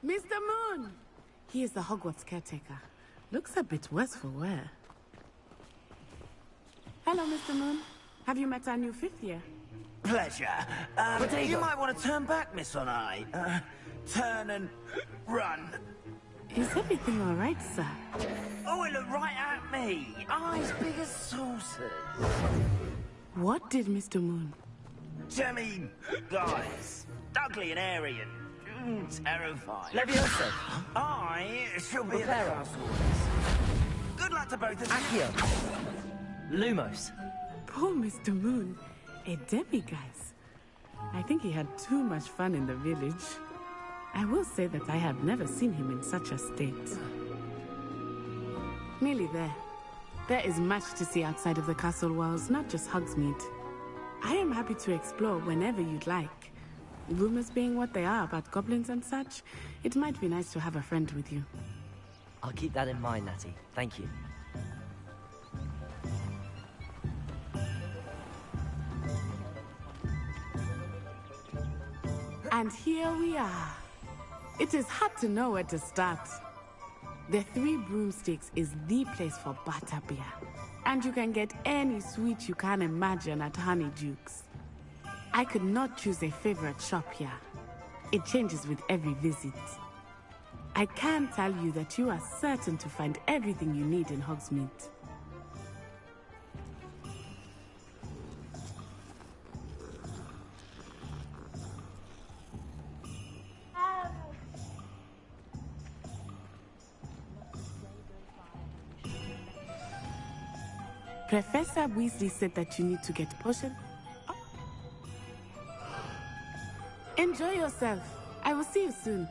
Mr. Moon! He is the Hogwarts caretaker. Looks a bit worse for wear. Hello, Mr. Moon. Have you met our new 5th year? Pleasure. You might want to turn back, Miss Onai. Turn and run. Is everything all right, sir? Oh, it looked right at me. Eyes big as saucers. What did Mr. Moon? Jemmy, guys. Ugly and airy and terrifying. Leviosa. I shall be at the castle. Good luck to both of you. Accio. Lumos. Poor Mr. Moon. A demiguise. I think he had too much fun in the village. I will say that I have never seen him in such a state. Nearly there. There is much to see outside of the castle walls, not just Hogsmeade. I am happy to explore whenever you'd like. Rumors being what they are about goblins and such, it might be nice to have a friend with you. I'll keep that in mind, Natty. Thank you. And here we are. It is hard to know where to start. The Three Broomsticks is the place for butterbeer. And you can get any sweet you can imagine at Honeydukes. I could not choose a favorite shop here. It changes with every visit. I can tell you that you are certain to find everything you need in Hogsmeade. Professor Weasley said that you need to get potion. Oh. Enjoy yourself. I will see you soon.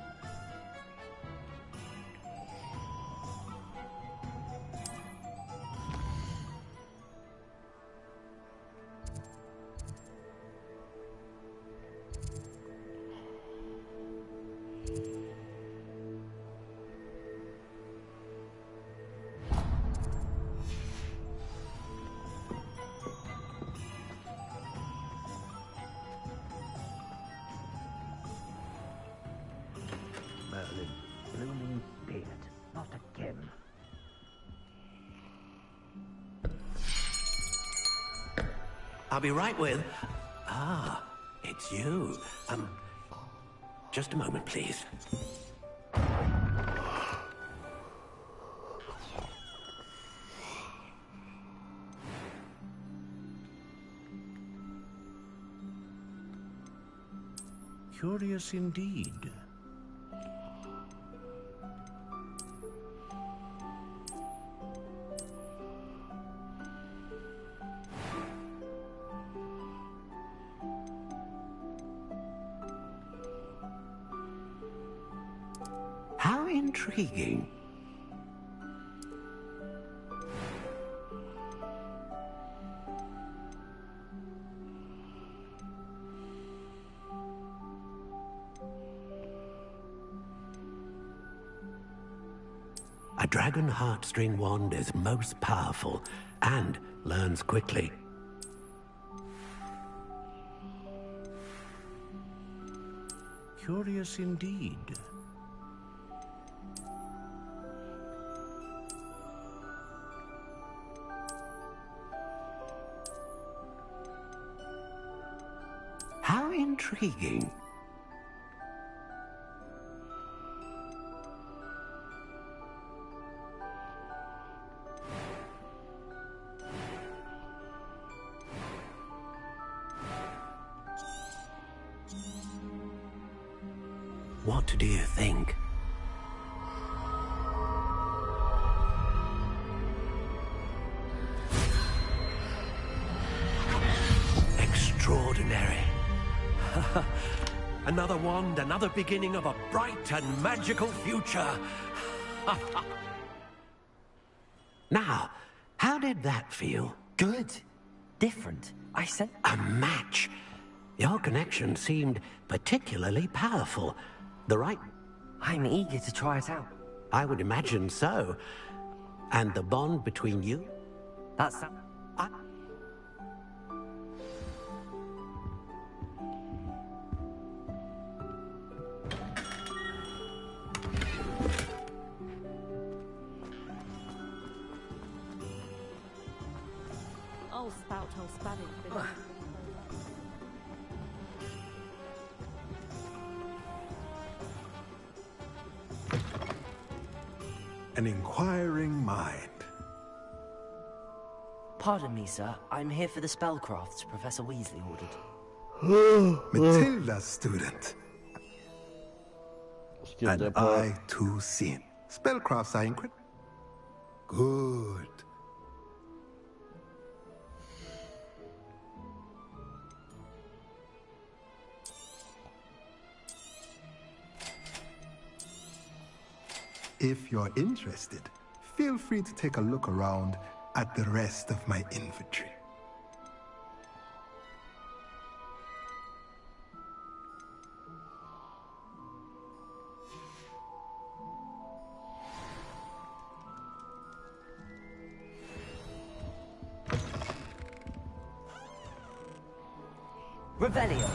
Blooming beard. Not again. I'll be right with... Ah, it's you. Just a moment, please. Curious indeed. How intriguing. A dragon heartstring wand is most powerful and learns quickly. Curious indeed. How intriguing. What do you think? Extraordinary. Another wand, another beginning of a bright and magical future. Now, how did that feel? Good. Different. I said... A match. Your connection seemed particularly powerful. The right... I'm eager to try it out. I would imagine so. And the bond between you? That's... I'll spout how Spanish. An inquiring mind. Pardon me, sir. I'm here for the spellcrafts Professor Weasley ordered. Matilda's student. Skip and that part. I too seen. Spellcrafts are incredible. Good. If you're interested, feel free to take a look around at the rest of my inventory. Revelio.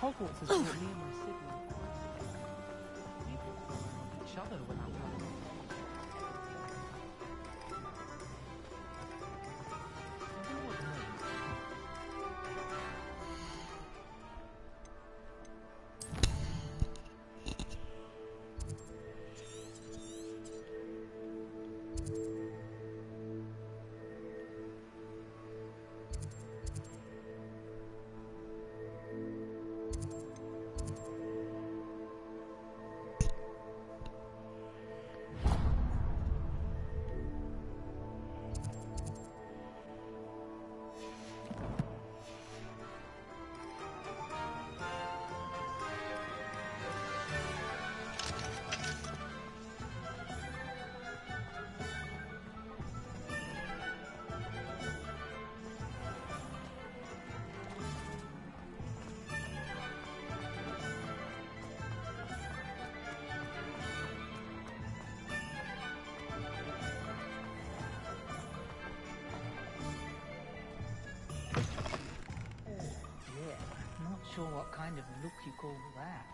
Hogwarts has taught me and my siblings. We each other without having. Sure what kind of look you call that.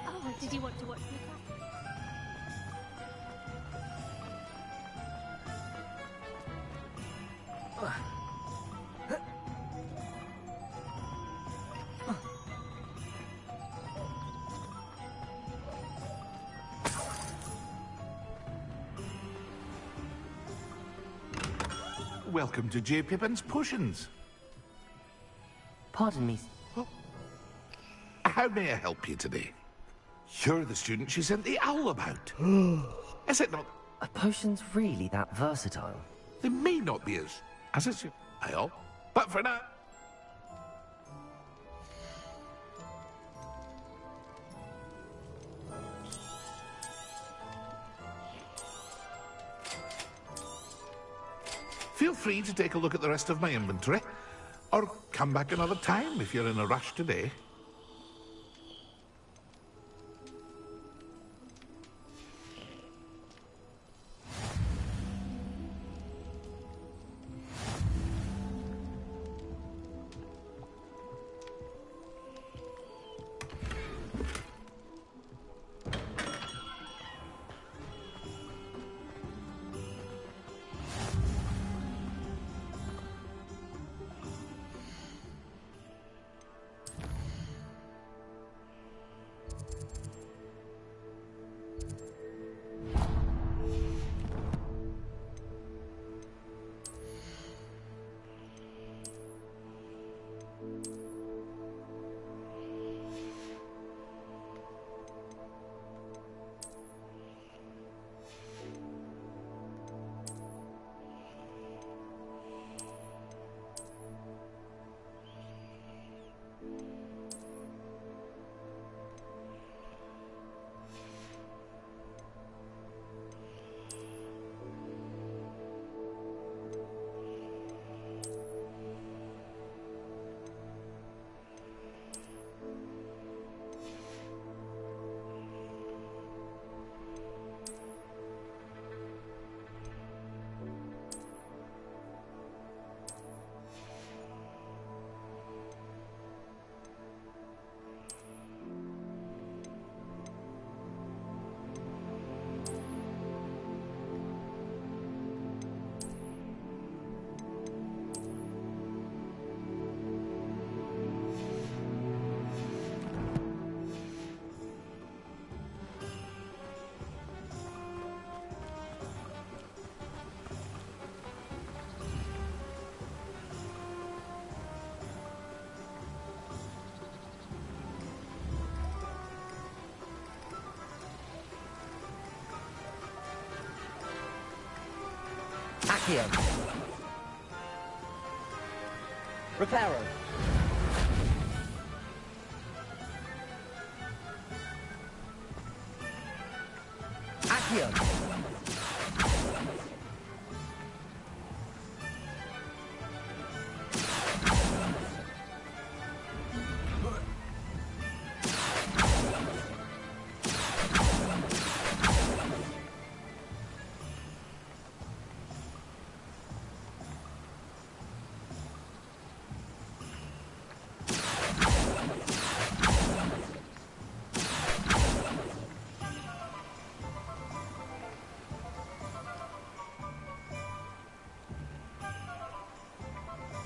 Oh, did you want to watch me clap? Welcome to J. Pippin's Potions. Pardon me. Oh. How may I help you today? You're the student she sent the owl about. Is it not? Are potions really that versatile? They may not be as it's your but for now. feel free to take a look at the rest of my inventory, or come back another time if you're in a rush today. Accio. Reparo. Accio.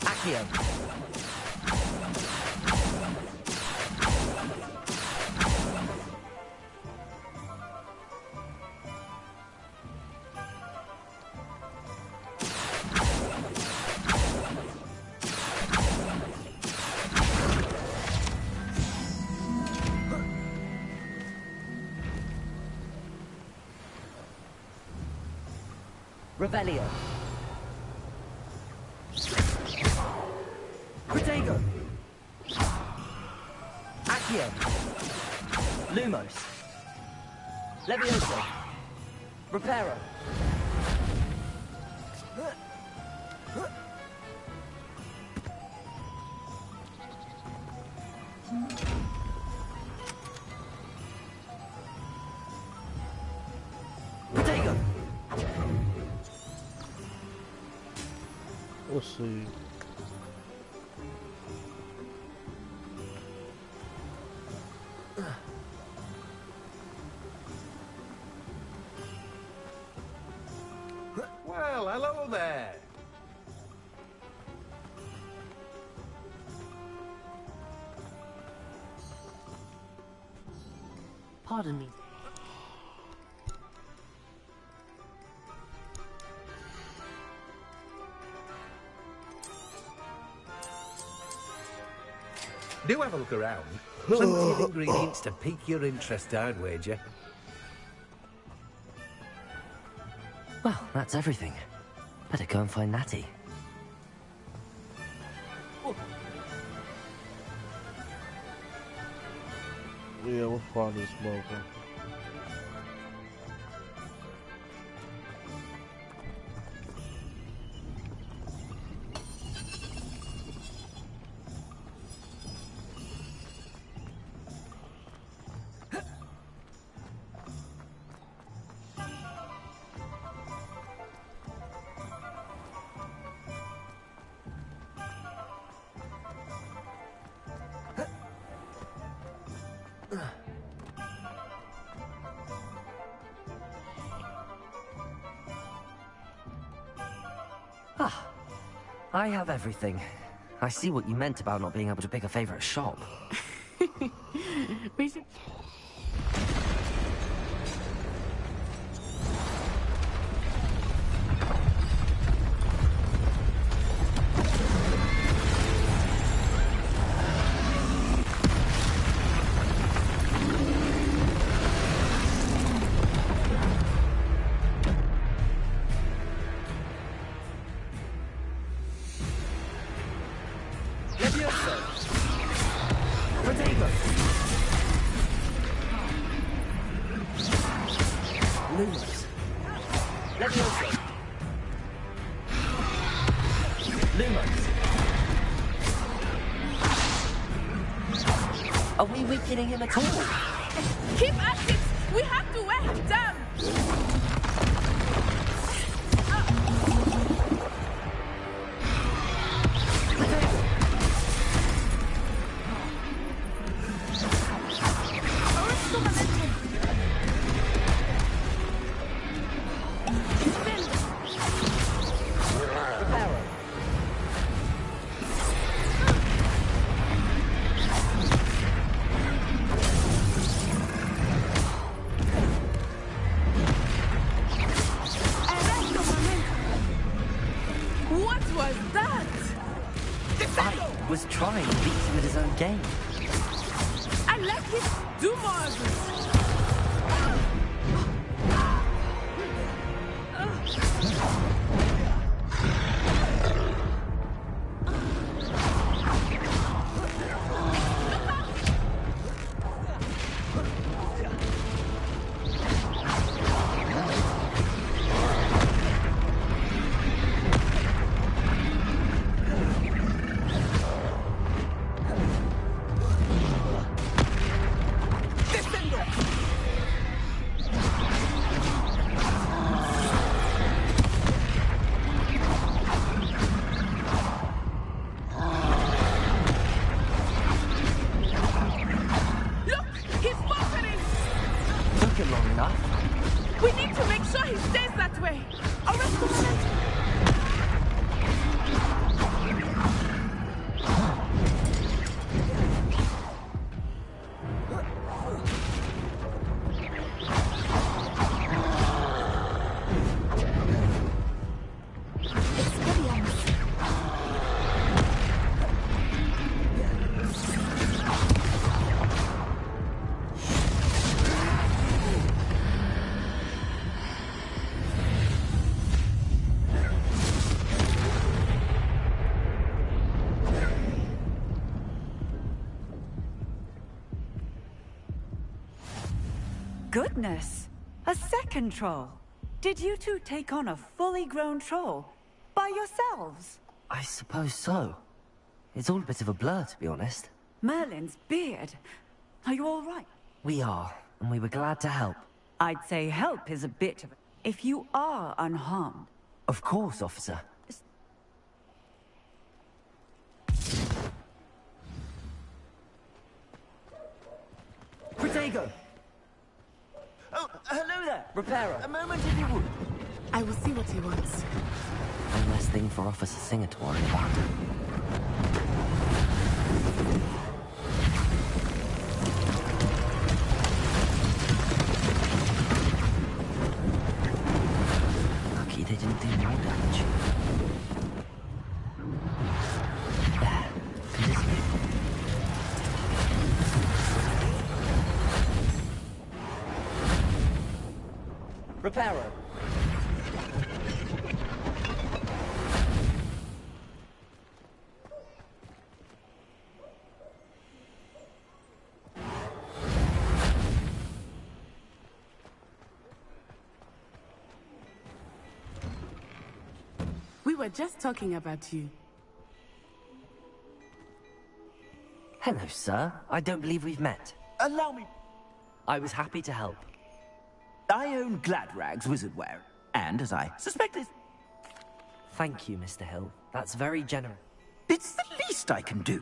Accio. Revelio. Protego. Accio. Lumos. Levioso. Reparo. Protego. Let's see. Well, hello there. Pardon me. Do have a look around. Plenty of ingredients to pique your interest, I'd wager. Well, that's everything. Better go and find Natty. Yeah, we'll find this smoker. Ah, I have everything. I see what you meant about not being able to pick a favorite shop. We should... Are we weakening him at all? Keep at it! We have to wear him down! Trying to beat him at his own game. And let him do more of it. Goodness! A second troll! Did you two take on a fully grown troll? By yourselves? I suppose so. It's all a bit of a blur, to be honest. Merlin's beard. Are you all right? We are, and we were glad to help. I'd say help is a bit of a... If you are unharmed. Of course, officer. Protego! Oh, hello there, repairer. A moment if you would. I will see what he wants. One less thing for Officer Singer to worry about. Lucky they didn't do more damage. There. Continue. Repairer. We were just talking about you. Hello, sir. I don't believe we've met. Allow me. I was happy to help. I own Gladrag's wizardwear, and as I suspect is... Thank you, Mr. Hill. That's very generous. It's the least I can do.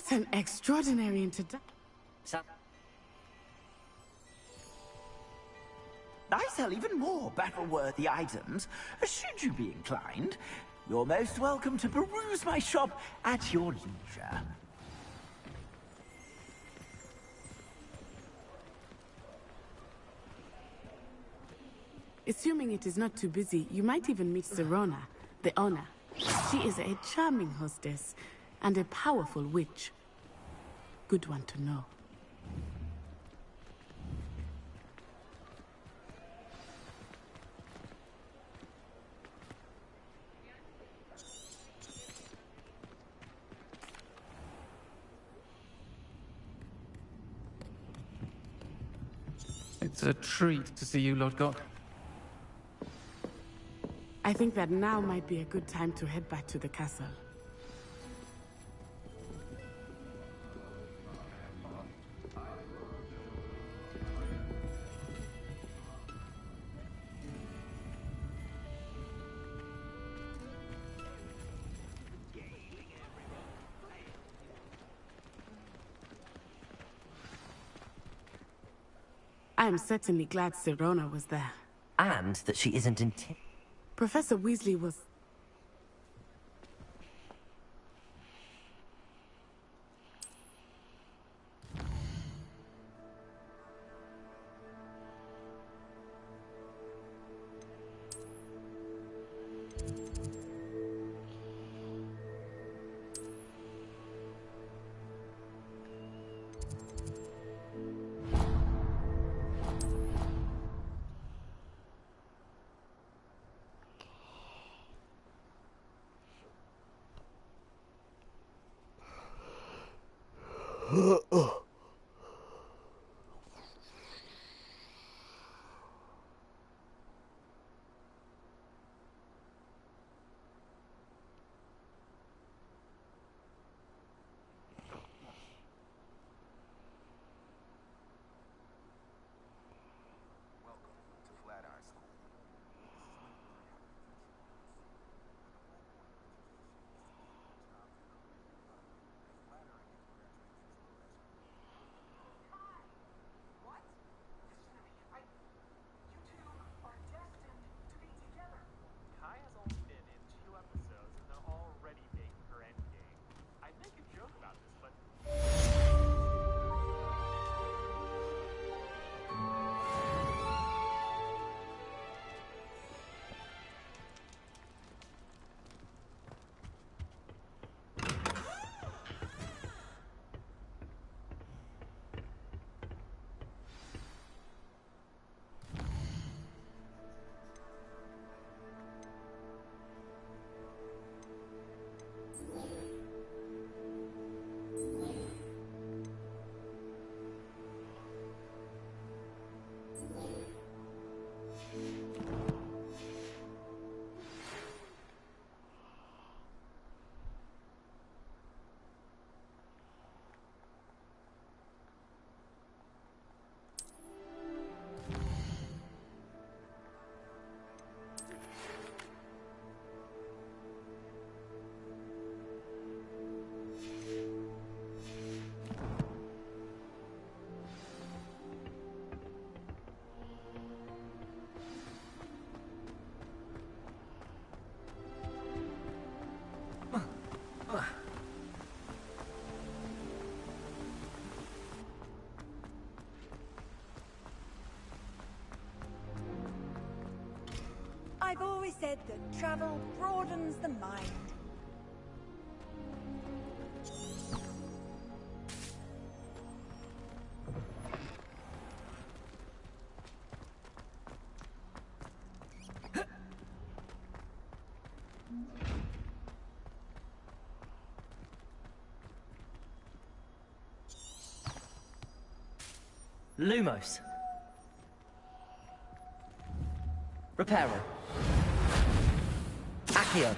What an extraordinary introduction. I sell even more battle-worthy items. Should you be inclined, you're most welcome to peruse my shop at your leisure. Assuming it is not too busy, you might even meet Sirona, the owner. She is a charming hostess and a powerful witch. Good one to know. It's a treat to see you, Lord God. I think that now might be a good time to head back to the castle. I am certainly glad Sirona was there. And that she isn't Professor Weasley was... I've always said that travel broadens the mind. Lumos. Reparo. Accio.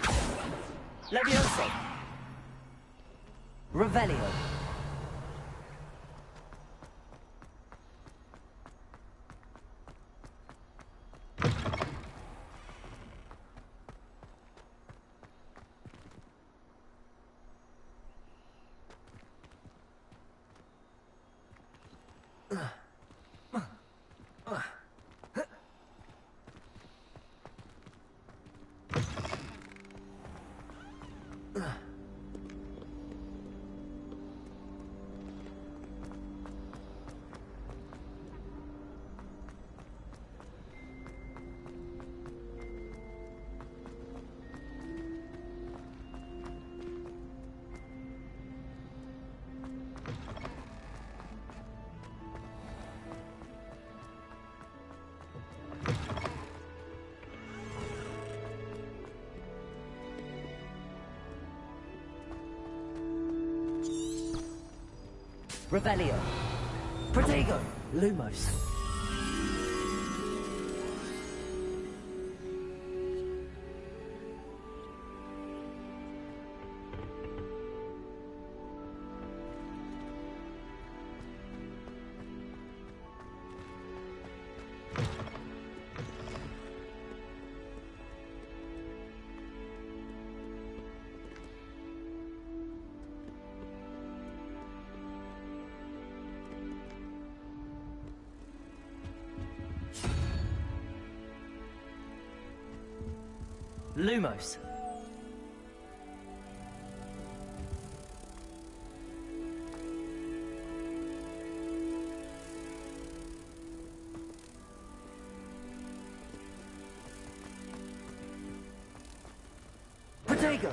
Levioso. Revelio. Revelio. Protego. Lumos. Lumos. Protego.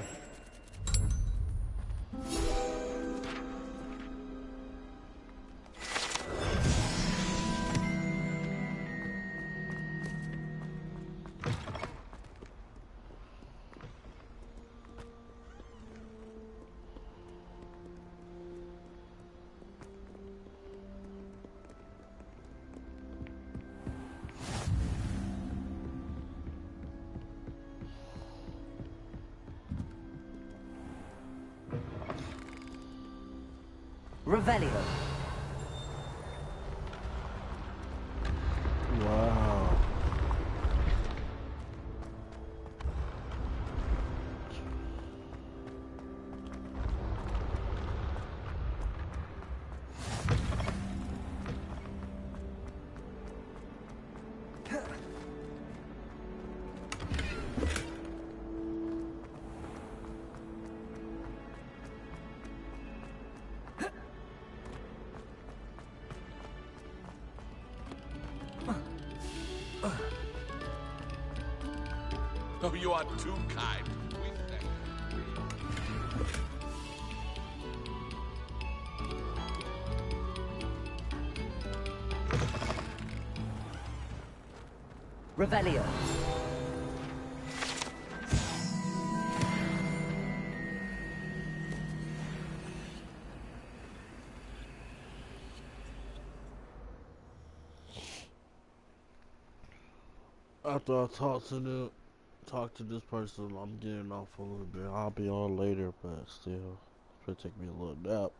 Revelio. Wow. Oh, you are too kind. We thank Revelio. After I talk to this person, I'm getting off a little bit. I'll be on later, but still, it's gonna take me a little nap.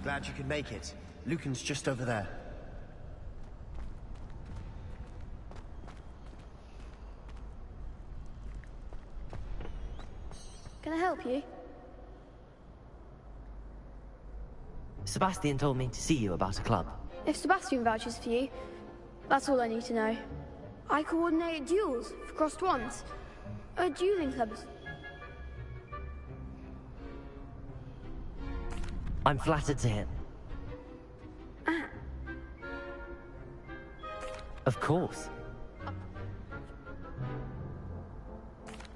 Glad you could make it. Lucan's just over there. Can I help you? Sebastian told me to see you about a club. If Sebastian vouches for you, that's all I need to know. I coordinate duels for crossed ones. Dueling clubs. I'm flattered to hear. Of course.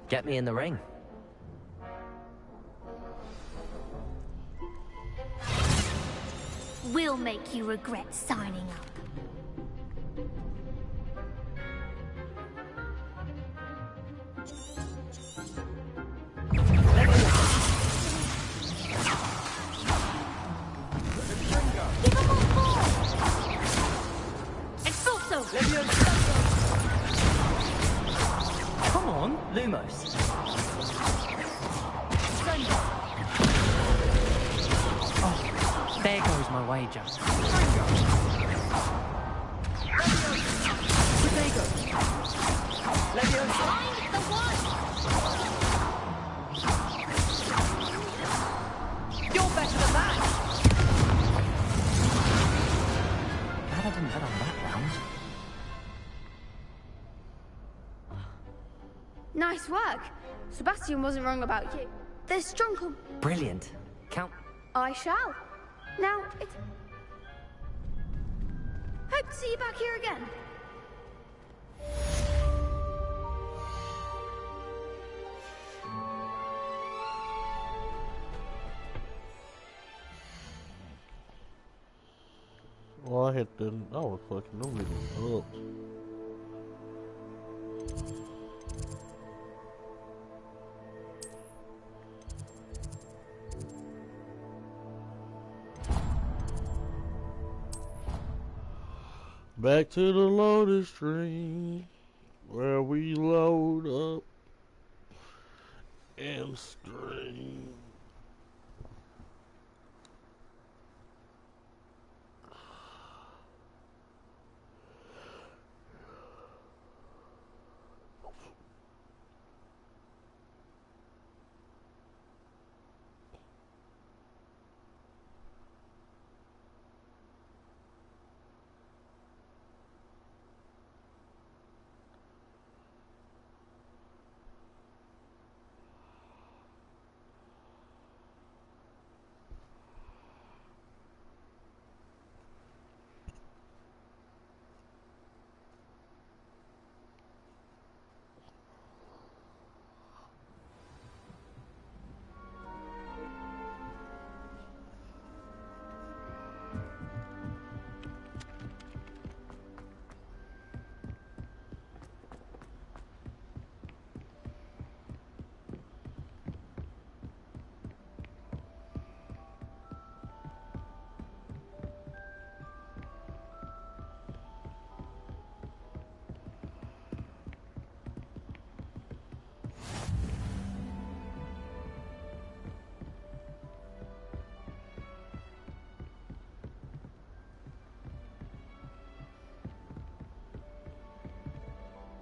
Get me in the ring. We'll make you regret signing up. Come on, Lumos. Oh, there goes my wager. Find the one! You're better than that! Glad I didn't bet on that round. Nice work. Sebastian wasn't wrong about you. There's strong Brilliant. Count. I shall. Now, it's... Hope to see you back here again. Well, I hit the... I was fucking them niggas up. Back to the loaded stream, where we load up and stream.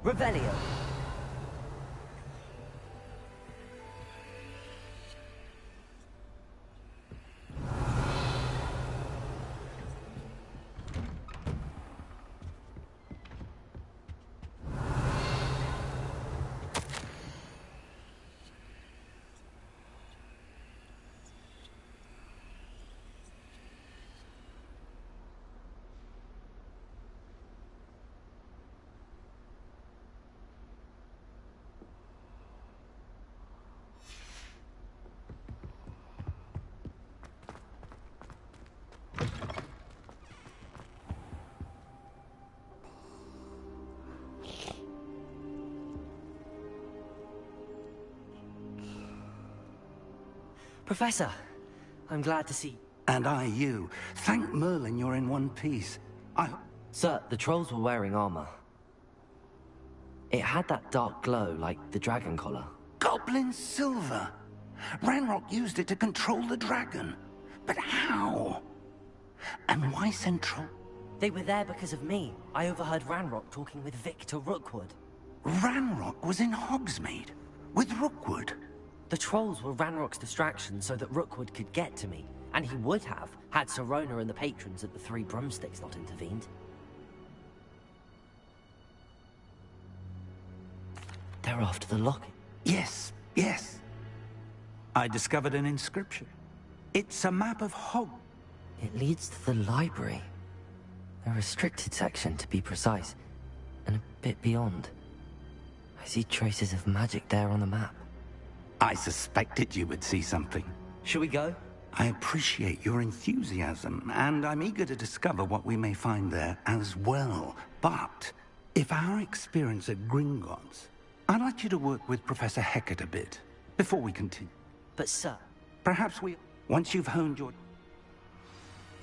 Revelio. Professor, I'm glad to see... And I you. Thank Merlin you're in one piece. Sir, the trolls were wearing armor. It had that dark glow like the dragon collar. Goblin silver. Ranrock used it to control the dragon. But how? And why Central? They were there because of me. I overheard Ranrock talking with Victor Rookwood. Ranrock was in Hogsmeade with Rookwood. The trolls were Ranrock's distraction so that Rookwood could get to me. And he would have, had Sirona and the patrons at the Three Broomsticks not intervened. They're after the locket. Yes, yes. I discovered an inscription. It's a map of Hog. It leads to the library. A restricted section, to be precise. And a bit beyond. I see traces of magic there on the map. I suspected you would see something. Shall we go? I appreciate your enthusiasm, and I'm eager to discover what we may find there as well. But if our experience at Gringotts, I'd like you to work with Professor Hecat a bit before we continue. But sir... Perhaps once you've honed your...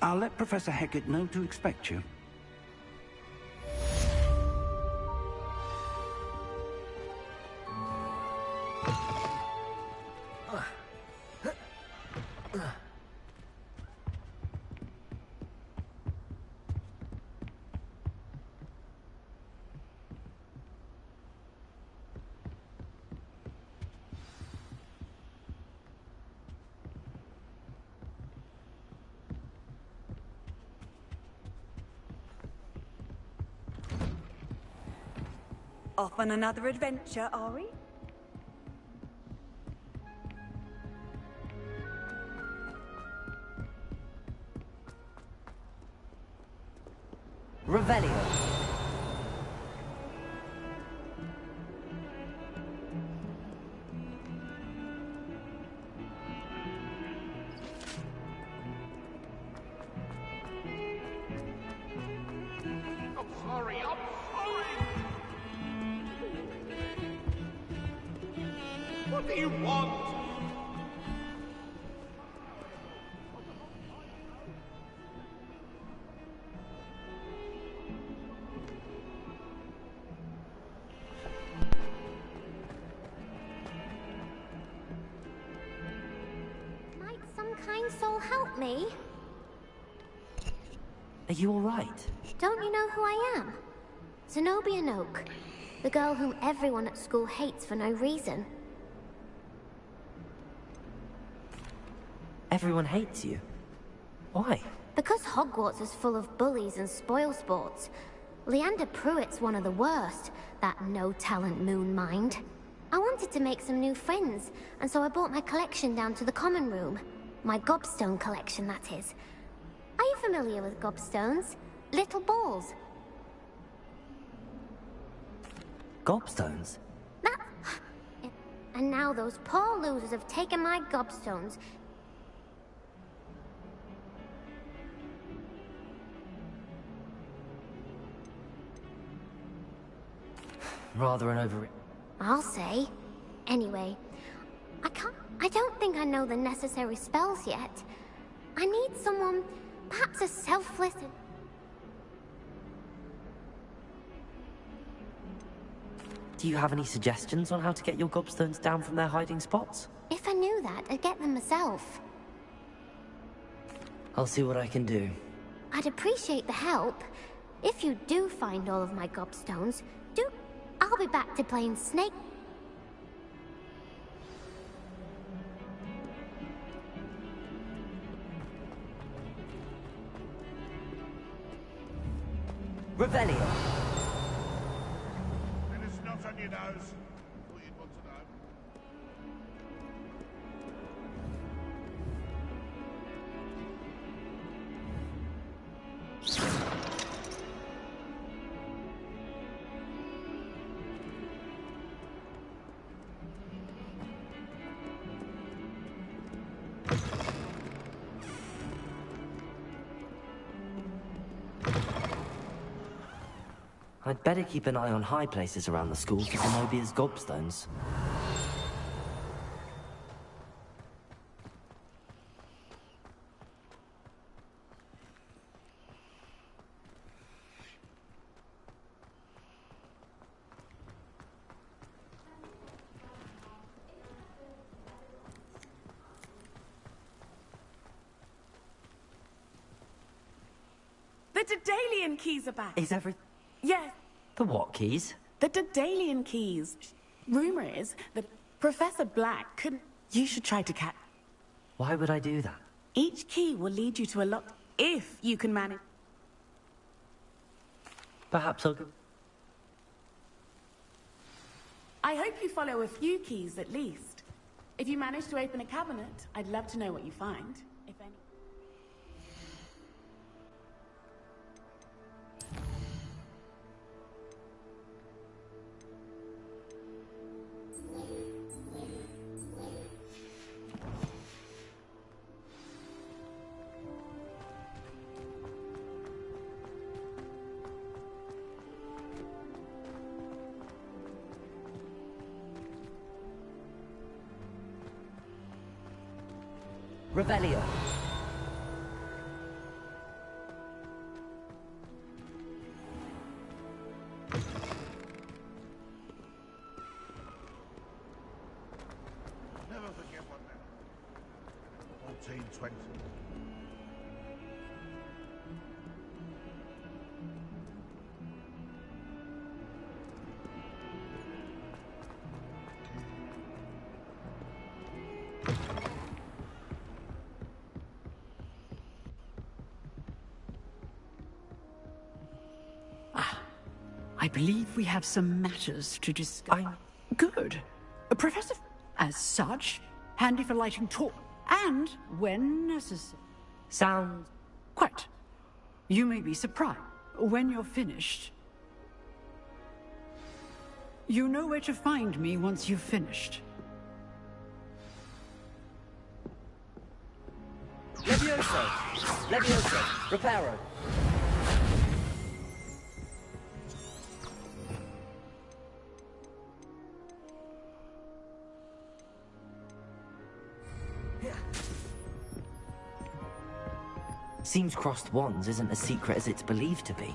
I'll let Professor Hecat know to expect you. Off on another adventure, are we? Revelio. I'm sorry. What do you want? Might some kind soul help me? Are you all right? Don't you know who I am? Zenobia Noak, the girl whom everyone at school hates for no reason. Everyone hates you. Why? Because Hogwarts is full of bullies and spoilsports. Leander Pruitt's one of the worst, that no-talent moon mind. I wanted to make some new friends, and so I brought my collection down to the common room. My gobstone collection, that is. Are you familiar with gobstones? Little balls. Gobstones? That... And now those poor losers have taken my gobstones. Rather an I'll say. Anyway, I don't think I know the necessary spells yet. I need someone, perhaps a selfless... Do you have any suggestions on how to get your gobstones down from their hiding spots? If I knew that, I'd get them myself. I'll see what I can do. I'd appreciate the help. If you do find all of my gobstones, I'll be back to playing Snake. Revelio. And it's not on your nose. Thought you'd want to know. I'd better keep an eye on high places around the school for Zenobia's gobstones. The Daedalian keys are back. Is every... Yes. The what keys? The Daedalian keys. Rumor is that Professor Black could... You should try to catch... Why would I do that? Each key will lead you to a lock if you can manage... Perhaps I'll go... I hope you follow a few keys at least. If you manage to open a cabinet, I'd love to know what you find, if any. Revelio. Never forget what now. 1420. I believe we have some matters to discuss. Good. Professor, as such, handy for lighting torch, and when necessary. Sound. Quite. You may be surprised when you're finished. You know where to find me once you've finished. Levioso! Levioso! Reparo! Seems crossed wands isn't as secret as it's believed to be.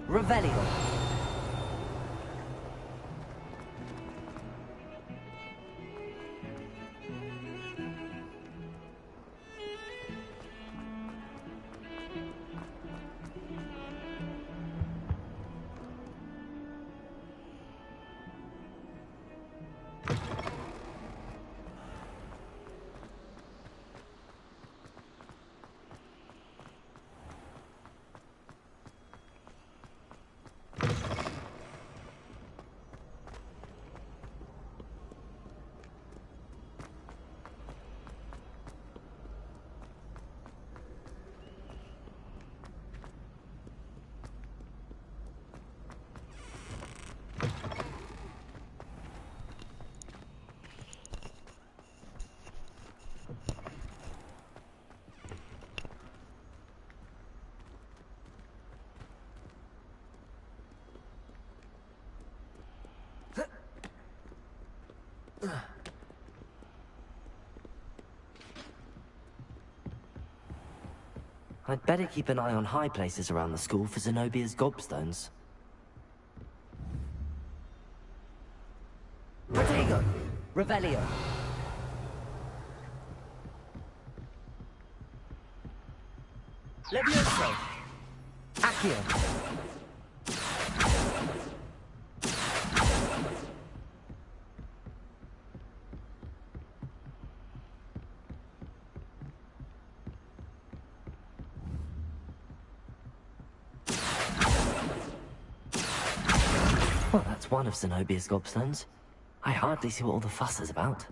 Revelio. I'd better keep an eye on high places around the school for Zenobia's gobstones. Protego! Revelio! Levioso! Accio! Well, that's one of Zenobia's gobstones. I hardly see what all the fuss is about.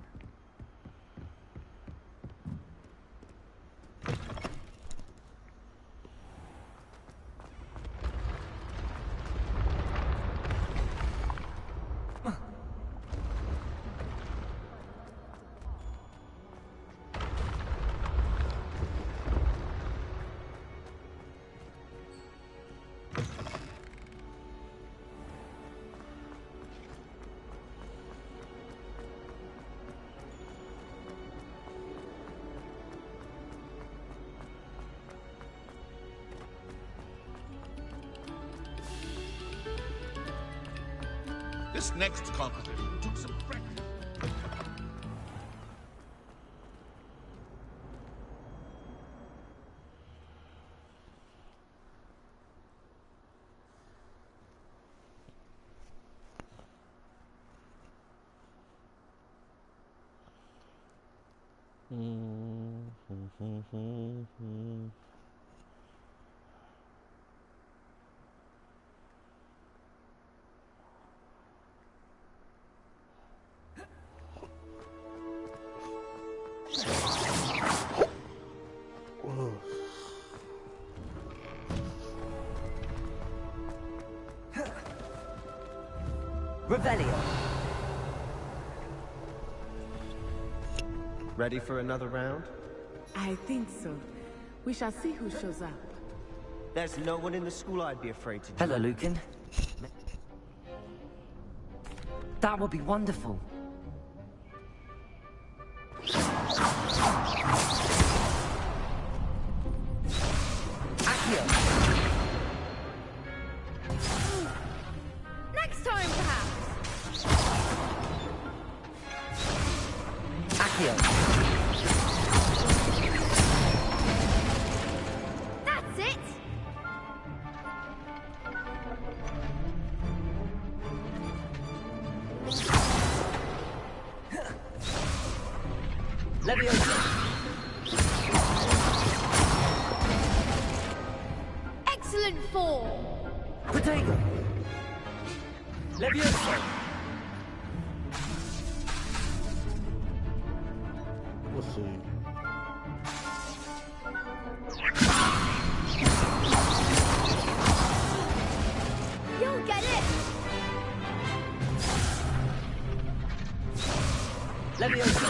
This next competition took some practice. Revelio! Ready for another round? I think so. We shall see who shows up. There's no one in the school I'd be afraid to do. Hello, Lucan. That would be wonderful. Accio! Next time, perhaps. Accio! That's it. Excellent form. Protego. Levioso. Let's see. You'll get it. Levioso.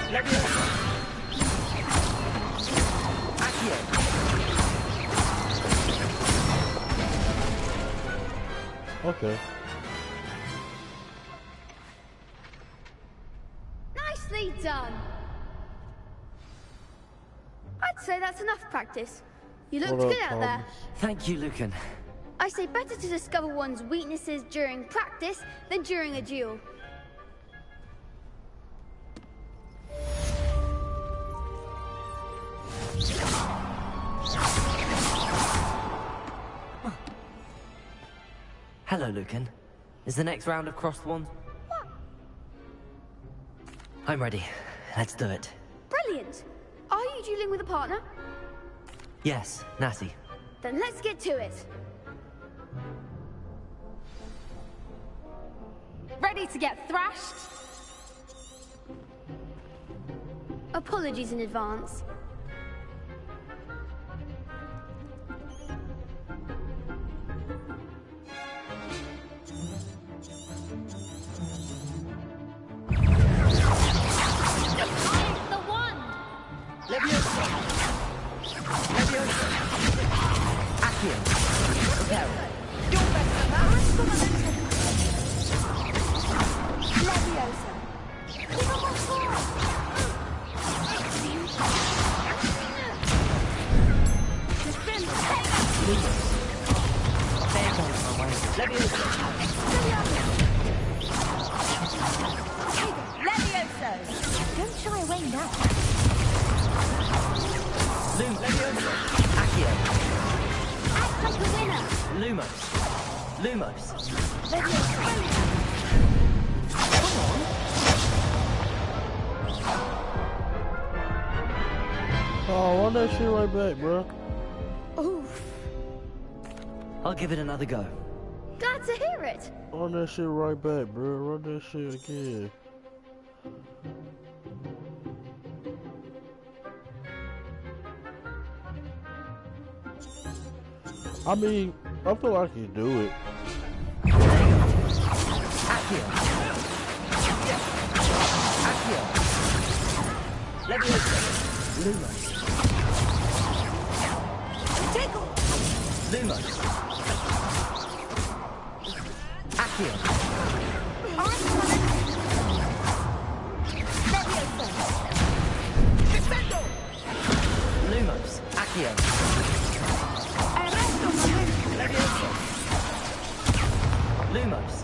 Levioso. Accio. Okay. Nicely done. I'd say that's enough practice. You looked good out there. Thank you, Lucan. I say better to discover one's weaknesses during practice than during a duel. Hello, Lucan. Is the next round of crossed ones? I'm ready. Let's do it. Brilliant. Are you dueling with a partner? Yes, Natty. Then let's get to it. Ready to get thrashed? Apologies in advance. Levioso. Levioso. Accio. Reparo. You're better than that. Levioso. Give up on form. There goes my way. Levioso. Levioso. Don't shy away now. Levioso. Accio. Act like a winner. Lumos. Lumos. Levioso. Come on. Oh, run that shit right back, bro. Oof. I'll give it another go. Glad to hear it. Run that shit right back, bro. Run that shit again. I mean, I feel like you do it. Accio. Accio. Levioso. Lumos. Tickle. Lumos. Accio. Defendo. Lumos. Accio. Levioso. Lumos.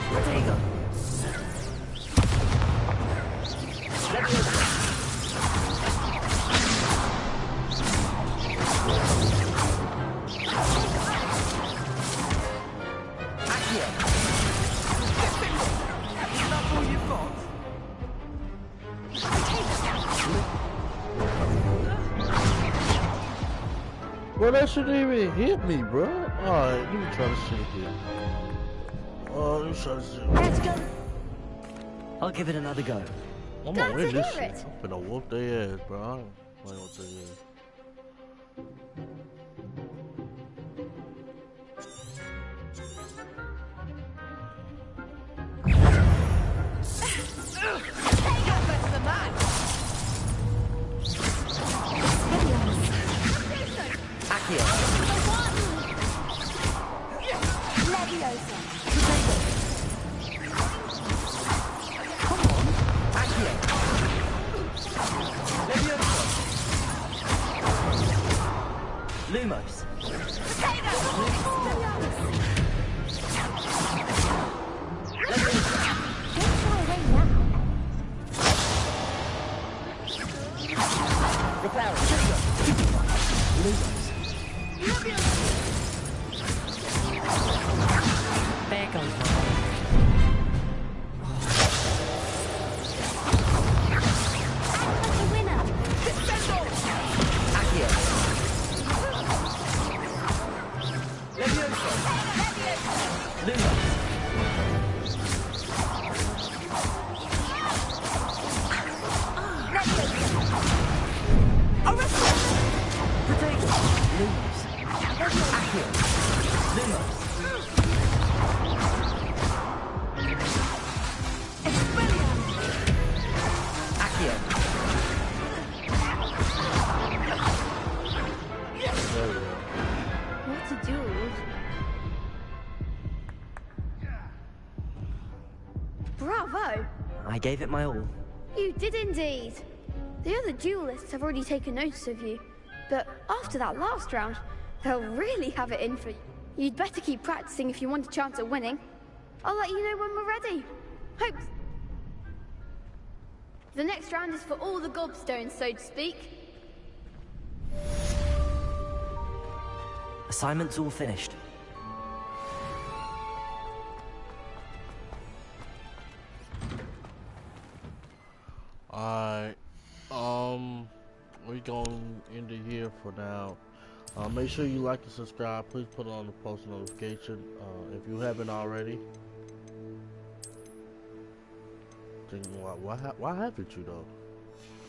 Protego. Levioso. Accio. That's all you've got? Bro, that shouldn't even hit me, bro. Alright, let me try this shit again. Let me try this shit. Let's go. I'll give it another go. I'm Glad gonna win to this hear shit. it. I'm finna whoop their ass, bro. I ain't playing with their ass. Accio. Levioso. Come on. Accio. Levioso. Lumos. Levioso. guys now. The winner! Accio. Levioso. Lumos. Potato. Lumos. Accio. Lumos. Accio. What a duel. Bravo! I gave it my all. You did indeed. The other duelists have already taken notice of you, but after that last round, they'll really have it in for you. You'd better keep practicing if you want a chance at winning. I'll let you know when we're ready. Hope. The next round is for all the gobstones, so to speak. Assignment's all finished. Alright, we're going into here for now. Make sure you like and subscribe. Please put on the post notification if you haven't already. Why haven't you though?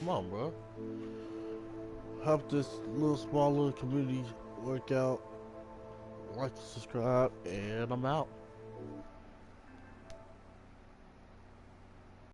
Come on, bro. Help this small little community work out. Like, subscribe, and I'm out.